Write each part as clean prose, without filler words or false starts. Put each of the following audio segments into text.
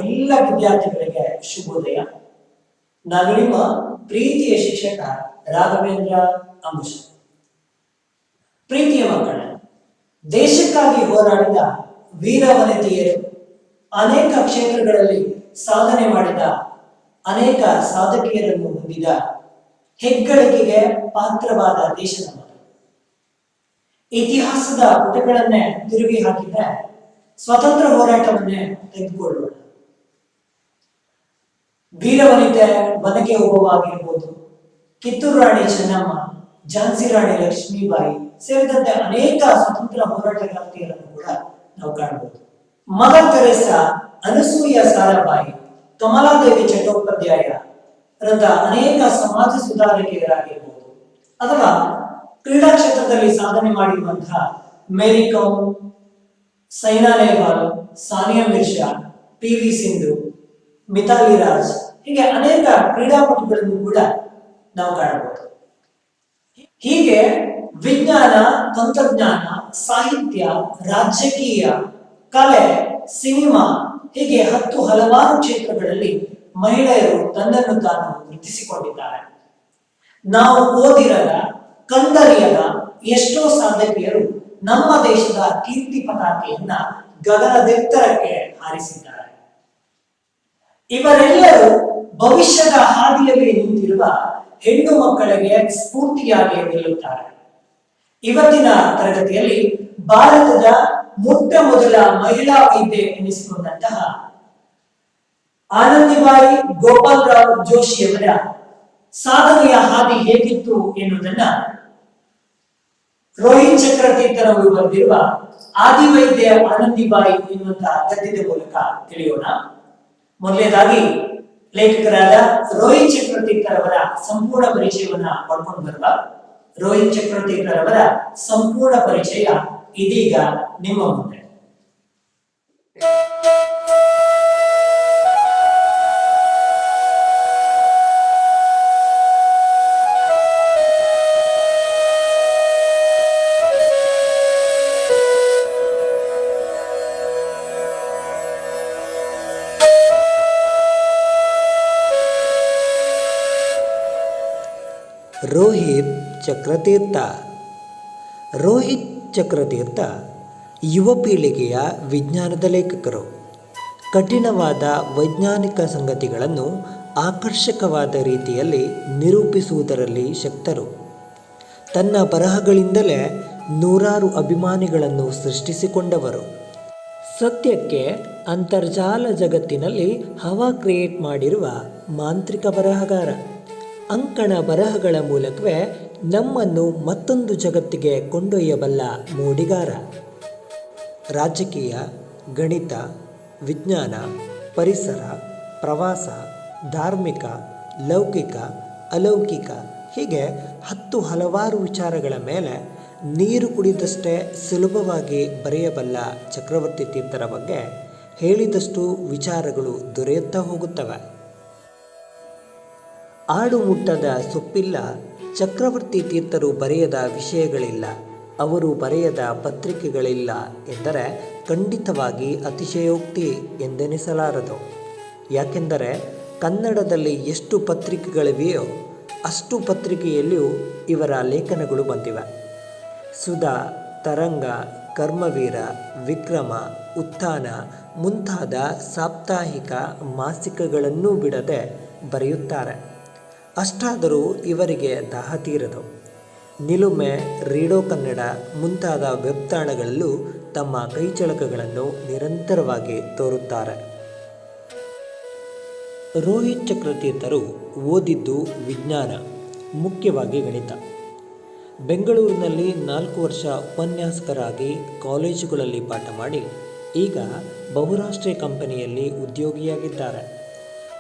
ಎಲ್ಲ ವಿದ್ಯಾರ್ಥಿಗಳಿಗೆ ಶುಭೋದಯ. ನಾನು ನಿಮ್ಮ ಪ್ರೀತಿಯ ಶಿಕ್ಷಕ ರಾಘವೇಂದ್ರ ಅಂಬುಷ. ಪ್ರೀತಿಯ ಮಕ್ಕಳ, ದೇಶಕ್ಕಾಗಿ ಹೋರಾಡಿದ ವೀರ ವನಿತೆಯರು, ಅನೇಕ ಕ್ಷೇತ್ರಗಳಲ್ಲಿ ಸಾಧನೆ ಮಾಡಿದ ಅನೇಕ ಸಾಧಕಿಯರನ್ನು ಹೊಂದಿದ ಹೆಗ್ಗಳಿಕೆಗೆ ಪಾತ್ರವಾದ ದೇಶ ನಮ್ಮದು. ಇತಿಹಾಸದ ಪುಟಗಳನ್ನೇ ತಿರುಗಿ ಹಾಕಿದ ಸ್ವತಂತ್ರ ಹೋರಾಟವನ್ನೇ ತೆಗೆದುಕೊಳ್ಳೋಣ. ವೀರವನಿತೆ ಒನಕೆ ಓಬವ್ವಾಗಿರ್ಬೋದು, ಕಿತ್ತೂರು ರಾಣಿ ಚೆನ್ನಮ್ಮ, ಝಾನ್ಸಿ ರಾಣಿ ಲಕ್ಷ್ಮೀಬಾಯಿ ಸೇರಿದಂತೆ ಅನೇಕ ಸ್ವತಂತ್ರ ಹೋರಾಟಗಾರ್ತಿಯರನ್ನು ಕೂಡ ನಾವು ಕಾಣಬಹುದು. ಮದರ್ ತೆರೇಸಾ, ಅನಸೂಯ ಸಾರಾಭಾಯಿ, ಕಮಲಾದೇವಿ ಚಟ್ಟೋಪಾಧ್ಯಾಯ ಅನೇಕ ಸಮಾಜ ಸುಧಾರಕಿಯರಾಗಿರ್ಬೋದು, ಅಥವಾ ಕ್ರೀಡಾ ಕ್ಷೇತ್ರದಲ್ಲಿ ಸಾಧನೆ ಮಾಡಿರುವಂತಹ ಮೇರಿ ಕೋಮ್, ಸೈನಾ ನೆಹ್ವಾಲ್, ಸಾನಿಯಾ ಮಿರ್ಜಾ, ಪಿ.ವಿ. ಸಿಂಧು, ಮಿತಾಲಿ ರಾಜ್, ಹೀಗೆ ಅನೇಕ ಕ್ರೀಡಾಪಟುಗಳನ್ನು ಕೂಡ ನಾವು ಕಾಣಬಹುದು. ಹೀಗೆ ವಿಜ್ಞಾನ, ತಂತ್ರಜ್ಞಾನ, ಸಾಹಿತ್ಯ, ರಾಜಕೀಯ, ಕಲೆ, ಸಿನಿಮಾ ಹೀಗೆ ಹಲವಾರು ಕ್ಷೇತ್ರಗಳಲ್ಲಿ ಮಹಿಳೆಯರು ತನ್ನನ್ನು ತಾನು ಗುರುತಿಸಿಕೊಂಡಿದ್ದಾರೆ. ನಾವು ಓದಿರದ, ಕಂಡರಿಯದ ಎಷ್ಟೋ ಸಾಧಕಿಯರು ನಮ್ಮ ದೇಶದ ಕೀರ್ತಿ ಪತಾಕೆಯನ್ನ ಗಗನದೆತ್ತರಕ್ಕೆ ಹಾರಿಸಿದ್ದಾರೆ. ಇವರೆಲ್ಲರೂ ಭವಿಷ್ಯದ ಹಾದಿಯಲ್ಲಿ ನಿಂತಿರುವ ಹೆಣ್ಣು ಮಕ್ಕಳಿಗೆ ಸ್ಫೂರ್ತಿಯಾಗಿ ನಿಲ್ಲುತ್ತಾರೆ. ಇವತ್ತಿನ ತರಗತಿಯಲ್ಲಿ ಭಾರತದ ಮೊಟ್ಟ ಮೊದಲ ಮಹಿಳಾ ವೈದ್ಯೆ ಎನಿಸಿಕೊಂಡಂತಹ ಆನಂದಿಬಾಯಿ ಗೋಪಾಲರಾವ್ ಜೋಶಿಯವರ ಸಾಧನೆಯ ಹಾದಿ ಹೇಗಿತ್ತು ಎನ್ನುವುದನ್ನ ರೋಹಿತ್ ಚಕ್ರತೀರ್ಥರವರು ಬರೆದಿರುವ ಆದಿವೈದ್ಯ ಆನಂದಿಬಾಯಿ ಎನ್ನುವಂತಹ ಗದ್ಯದ ಮೂಲಕ ತಿಳಿಯೋಣ. ಮೊದಲನೇದಾಗಿ ಲೇಖಕರಾದ ರೋಹಿತ್ ಚಕ್ರತೀರ್ಥರವರ ಸಂಪೂರ್ಣ ಪರಿಚಯವನ್ನ ಪಡ್ಕೊಂಡು ಬರುವ ರೋಹಿತ್ ಚಕ್ರತೀರ್ಥರವರ ಸಂಪೂರ್ಣ ಪರಿಚಯ ಇದೀಗ ನಿಮ್ಮ ಮುಂದೆ. ರೋಹಿತ್ ಚಕ್ರತೀರ್ಥ. ರೋಹಿತ್ ಚಕ್ರತೀರ್ಥ ಯುವ ಪೀಳಿಗೆಯ ವಿಜ್ಞಾನದ ಲೇಖಕರು. ಕಠಿಣವಾದ ವೈಜ್ಞಾನಿಕ ಸಂಗತಿಗಳನ್ನು ಆಕರ್ಷಕವಾದ ರೀತಿಯಲ್ಲಿ ನಿರೂಪಿಸುವುದರಲ್ಲಿ ಶಕ್ತರು. ತನ್ನ ಬರಹಗಳಿಂದಲೇ ನೂರಾರು ಅಭಿಮಾನಿಗಳನ್ನು ಸೃಷ್ಟಿಸಿಕೊಂಡವರು. ಸತ್ಯಕ್ಕೆ ಅಂತರ್ಜಾಲ ಜಗತ್ತಿನಲ್ಲಿ ಹವಾ ಕ್ರಿಯೇಟ್ ಮಾಡಿರುವ ಮಾಂತ್ರಿಕ ಬರಹಗಾರ. ಅಂಕಣ ಬರಹಗಳ ಮೂಲಕವೇ ನಮ್ಮನ್ನು ಮತ್ತೊಂದು ಜಗತ್ತಿಗೆ ಕೊಂಡೊಯ್ಯಬಲ್ಲ ಮೋಡಿಗಾರ. ರಾಜಕೀಯ, ಗಣಿತ, ವಿಜ್ಞಾನ, ಪರಿಸರ, ಪ್ರವಾಸ, ಧಾರ್ಮಿಕ, ಲೌಕಿಕ, ಅಲೌಕಿಕ ಹೀಗೆ ಹಲವಾರು ವಿಚಾರಗಳ ಮೇಲೆ ನೀರು ಕುಡಿದಷ್ಟೇ ಸುಲಭವಾಗಿ ಬರೆಯಬಲ್ಲ ಚಕ್ರವರ್ತಿ ತೀರ್ಥರ ಬಗ್ಗೆ ಹೇಳಿದಷ್ಟು ವಿಚಾರಗಳು ದೊರೆಯುತ್ತಾ ಹೋಗುತ್ತವೆ. ಆಡು ಮುಟ್ಟದ ಸೊಪ್ಪಿಲ್ಲ, ಚಕ್ರವರ್ತಿ ತೀರ್ಥರು ಬರೆಯದ ವಿಷಯಗಳಿಲ್ಲ, ಅವರು ಬರೆಯದ ಪತ್ರಿಕೆಗಳಿಲ್ಲ ಎಂದರೆ ಖಂಡಿತವಾಗಿ ಅತಿಶಯೋಕ್ತಿ ಎಂದೆನಿಸಲಾರದು. ಯಾಕೆಂದರೆ ಕನ್ನಡದಲ್ಲಿ ಎಷ್ಟು ಪತ್ರಿಕೆಗಳಿವೆಯೋ ಅಷ್ಟು ಪತ್ರಿಕೆಯಲ್ಲಿಯೂ ಇವರ ಲೇಖನಗಳು ಬಂದಿವೆ. ಸುಧಾ, ತರಂಗ, ಕರ್ಮವೀರ, ವಿಕ್ರಮ, ಉತ್ಥಾನ ಮುಂತಾದ ಸಾಪ್ತಾಹಿಕ ಮಾಸಿಕಗಳನ್ನೂ ಬಿಡದೆ ಬರೆಯುತ್ತಾರೆ. ಅಷ್ಟಾದರೂ ಇವರಿಗೆ ದಾಹ ತೀರದು. ನಿಲುಮೆ, ರೀಡೋ ಕನ್ನಡ ಮುಂತಾದ ವೆಬ್ ತಾಣಗಳಲ್ಲೂ ತಮ್ಮ ಕೈಚಳಕಗಳನ್ನು ನಿರಂತರವಾಗಿ ತೋರುತ್ತಾರೆ. ರೋಹಿತ್ ಚಕ್ರತೀರ್ಥರು ಓದಿದ್ದು ವಿಜ್ಞಾನ, ಮುಖ್ಯವಾಗಿ ಗಣಿತ. ಬೆಂಗಳೂರಿನಲ್ಲಿ 4 ವರ್ಷ ಉಪನ್ಯಾಸಕರಾಗಿ ಕಾಲೇಜುಗಳಲ್ಲಿ ಪಾಠ ಮಾಡಿ ಈಗ ಬಹುರಾಷ್ಟ್ರೀಯ ಕಂಪನಿಯಲ್ಲಿ ಉದ್ಯೋಗಿಯಾಗಿದ್ದಾರೆ.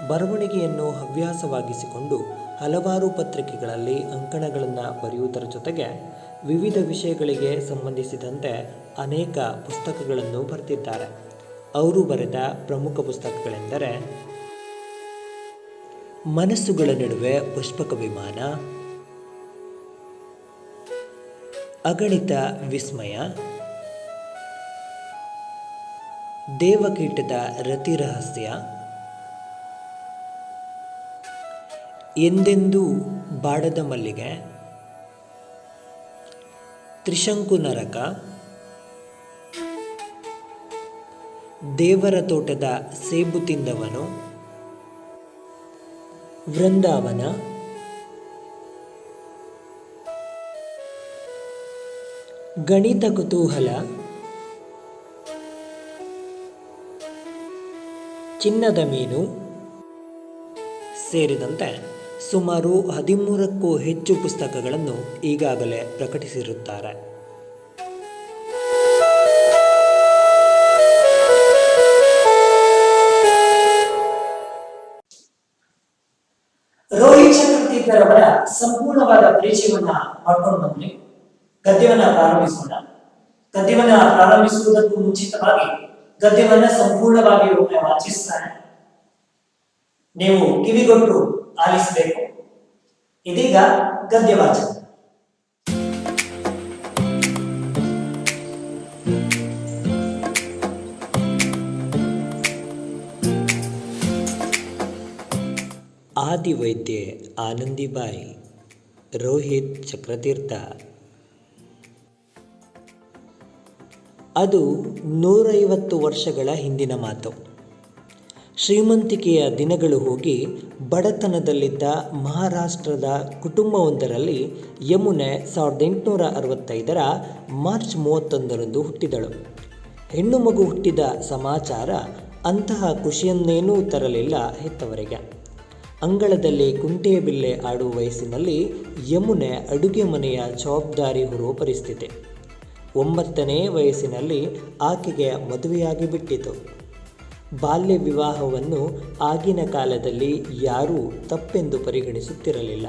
ಬರವಣಿಗೆಯನ್ನು ಹವ್ಯಾಸವಾಗಿಸಿಕೊಂಡು ಹಲವಾರು ಪತ್ರಿಕೆಗಳಲ್ಲಿ ಅಂಕಣಗಳನ್ನು ಬರೆಯುವುದರ ಜೊತೆಗೆ ವಿವಿಧ ವಿಷಯಗಳಿಗೆ ಸಂಬಂಧಿಸಿದಂತೆ ಅನೇಕ ಪುಸ್ತಕಗಳನ್ನು ಬರೆದಿದ್ದಾರೆ. ಅವರು ಬರೆದ ಪ್ರಮುಖ ಪುಸ್ತಕಗಳೆಂದರೆ ಮನಸ್ಸುಗಳ ನಡುವೆ ಪುಷ್ಪಕ ವಿಮಾನ, ಅಗಣಿತ ವಿಸ್ಮಯ, ದೇವಕೀಟದ ರತಿ ರಹಸ್ಯ, ಎಂದೆಂದೂ ಬಾಡದ ಮಲ್ಲಿಗೆ, ತ್ರಿಶಂಕು ನರಕ, ದೇವರ ತೋಟದ ಸೇಬು ತಿಂದವನು, ವೃಂದಾವನ, ಗಣಿತ ಕುತೂಹಲ, ಚಿನ್ನದ ಮೀನು ಸೇರಿದಂತೆ ಸುಮಾರು 13ಕ್ಕೂ ಹೆಚ್ಚು ಪುಸ್ತಕಗಳನ್ನು ಈಗಾಗಲೇ ಪ್ರಕಟಿಸಿರುತ್ತಾರೆ. ರೋಹಿತ್ ಚಕ್ರತೀರ್ಥರವರ ಸಂಪೂರ್ಣವಾದ ಪರಿಚಯವನ್ನ ಮಾಡ್ಕೊಂಡು ಬಂದ್ರೆ ಗದ್ಯವನ್ನ ಪ್ರಾರಂಭಿಸೋಣ. ಗದ್ಯವನ್ನ ಪ್ರಾರಂಭಿಸುವುದಕ್ಕೂ ಮುಂಚಿತವಾಗಿ ಗದ್ಯವನ್ನ ಸಂಪೂರ್ಣವಾಗಿ ಒಮ್ಮೆ ವಾಚಿಸ್ತಾನೆ, ನೀವು ಕಿವಿಗೊಟ್ಟು ಆಲಿಸಬೇಕು. ಇದೀಗ ಗದ್ಯ ವಾಚನ. ಆದಿವೈದ್ಯೆ ಆನಂದಿಬಾಯಿ, ರೋಹಿತ್ ಚಕ್ರತೀರ್ಥ. ಅದು 150 ವರ್ಷಗಳ ಹಿಂದಿನ ಮಾತು. ಶ್ರೀಮಂತಿಕೆಯ ದಿನಗಳು ಹೋಗಿ ಬಡತನದಲ್ಲಿದ್ದ ಮಹಾರಾಷ್ಟ್ರದ ಕುಟುಂಬವೊಂದರಲ್ಲಿ ಯಮುನೆ 1865ರ ಮಾರ್ಚ್ 31ರಂದು ಹುಟ್ಟಿದಳು. ಹೆಣ್ಣು ಮಗು ಹುಟ್ಟಿದ ಸಮಾಚಾರ ಅಂತಹ ಖುಷಿಯನ್ನೇನೂ ತರಲಿಲ್ಲ ಹೆತ್ತವರಿಗೆ. ಅಂಗಳದಲ್ಲಿ ಕುಂಟೆಯ ಬಿಲ್ಲೆ ಆಡುವ ವಯಸ್ಸಿನಲ್ಲಿ ಯಮುನೆ ಅಡುಗೆ ಮನೆಯ ಜವಾಬ್ದಾರಿ ಹೊರುವ ಪರಿಸ್ಥಿತಿ. 9ನೇ ವಯಸ್ಸಿನಲ್ಲಿ ಆಕೆಗೆ ಮದುವೆಯಾಗಿ ಬಿಟ್ಟಿತು. ಬಾಲ್ಯ ವಿವಾಹವನ್ನು ಆಗಿನ ಕಾಲದಲ್ಲಿ ಯಾರೂ ತಪ್ಪೆಂದು ಪರಿಗಣಿಸುತ್ತಿರಲಿಲ್ಲ.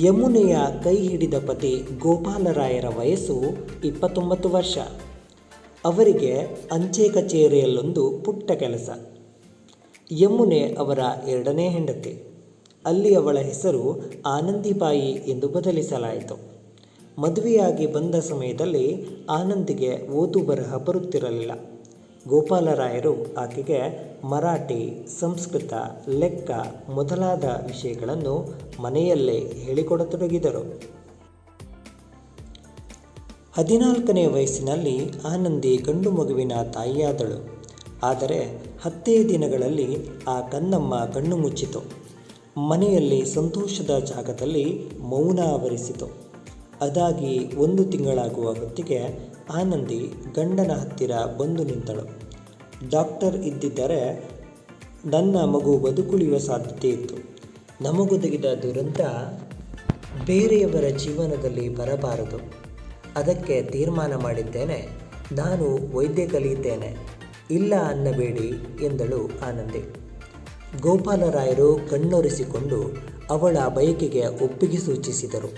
ಯಮುನೆಯ ಕೈ ಹಿಡಿದ ಪತಿ ಗೋಪಾಲರಾಯರ ವಯಸ್ಸು 29 ವರ್ಷ. ಅವರಿಗೆ ಅಂಚೆ ಕಚೇರಿಯಲ್ಲೊಂದು ಪುಟ್ಟ ಕೆಲಸ. ಯಮುನೆ ಅವರ 2ನೇ ಹೆಂಡತಿ. ಅಲ್ಲಿ ಅವಳ ಹೆಸರು ಆನಂದಿಬಾಯಿ ಎಂದು ಬದಲಿಸಲಾಯಿತು. ಮದುವೆಯಾಗಿ ಬಂದ ಸಮಯದಲ್ಲಿ ಆನಂದಿಗೆ ಓದು ಬರಹ ಬರುತ್ತಿರಲಿಲ್ಲ. ಗೋಪಾಲರಾಯರು ಆಕೆಗೆ ಮರಾಠಿ, ಸಂಸ್ಕೃತ, ಲೆಕ್ಕ ಮೊದಲಾದ ವಿಷಯಗಳನ್ನು ಮನೆಯಲ್ಲೇ ಹೇಳಿಕೊಡತೊಡಗಿದರು. 14ನೇ ವಯಸ್ಸಿನಲ್ಲಿ ಆನಂದಿ ಗಂಡು ಮಗುವಿನ ತಾಯಿಯಾದಳು. ಆದರೆ 10 ದಿನಗಳಲ್ಲಿ ಆ ಕನ್ನಮ್ಮ ಕಣ್ಣು ಮುಚ್ಚಿತು. ಮನೆಯಲ್ಲಿ ಸಂತೋಷದ ಜಾಗದಲ್ಲಿ ಮೌನ ಆವರಿಸಿತು. ಅದಾಗಿ 1 ತಿಂಗಳಾಗುವ ಹೊತ್ತಿಗೆ ಆನಂದಿ ಗಂಡನ ಹತ್ತಿರ ಬಂದು ನಿಂತಳು. ಡಾಕ್ಟರ್ ಇದ್ದಿದ್ದರೆ ನನ್ನ ಮಗು ಬದುಕುಳಿಯುವ ಸಾಧ್ಯತೆ ಇತ್ತು. ನಮಗೊದಗಿದ ದುರಂತ ಬೇರೆಯವರ ಜೀವನದಲ್ಲಿ ಬರಬಾರದು. ಅದಕ್ಕೆ ತೀರ್ಮಾನ ಮಾಡಿದ್ದೇನೆ. ನಾನು ವೈದ್ಯ ಕಲಿಯುತ್ತೇನೆ, ಇಲ್ಲ ಅನ್ನಬೇಡಿ ಎಂದಳು ಆನಂದಿ. ಗೋಪಾಲರಾಯರು ಕಣ್ಣೊರೆಸಿಕೊಂಡು ಅವಳ ಬಯಕೆಗೆ ಒಪ್ಪಿಗೆ ಸೂಚಿಸಿದರು.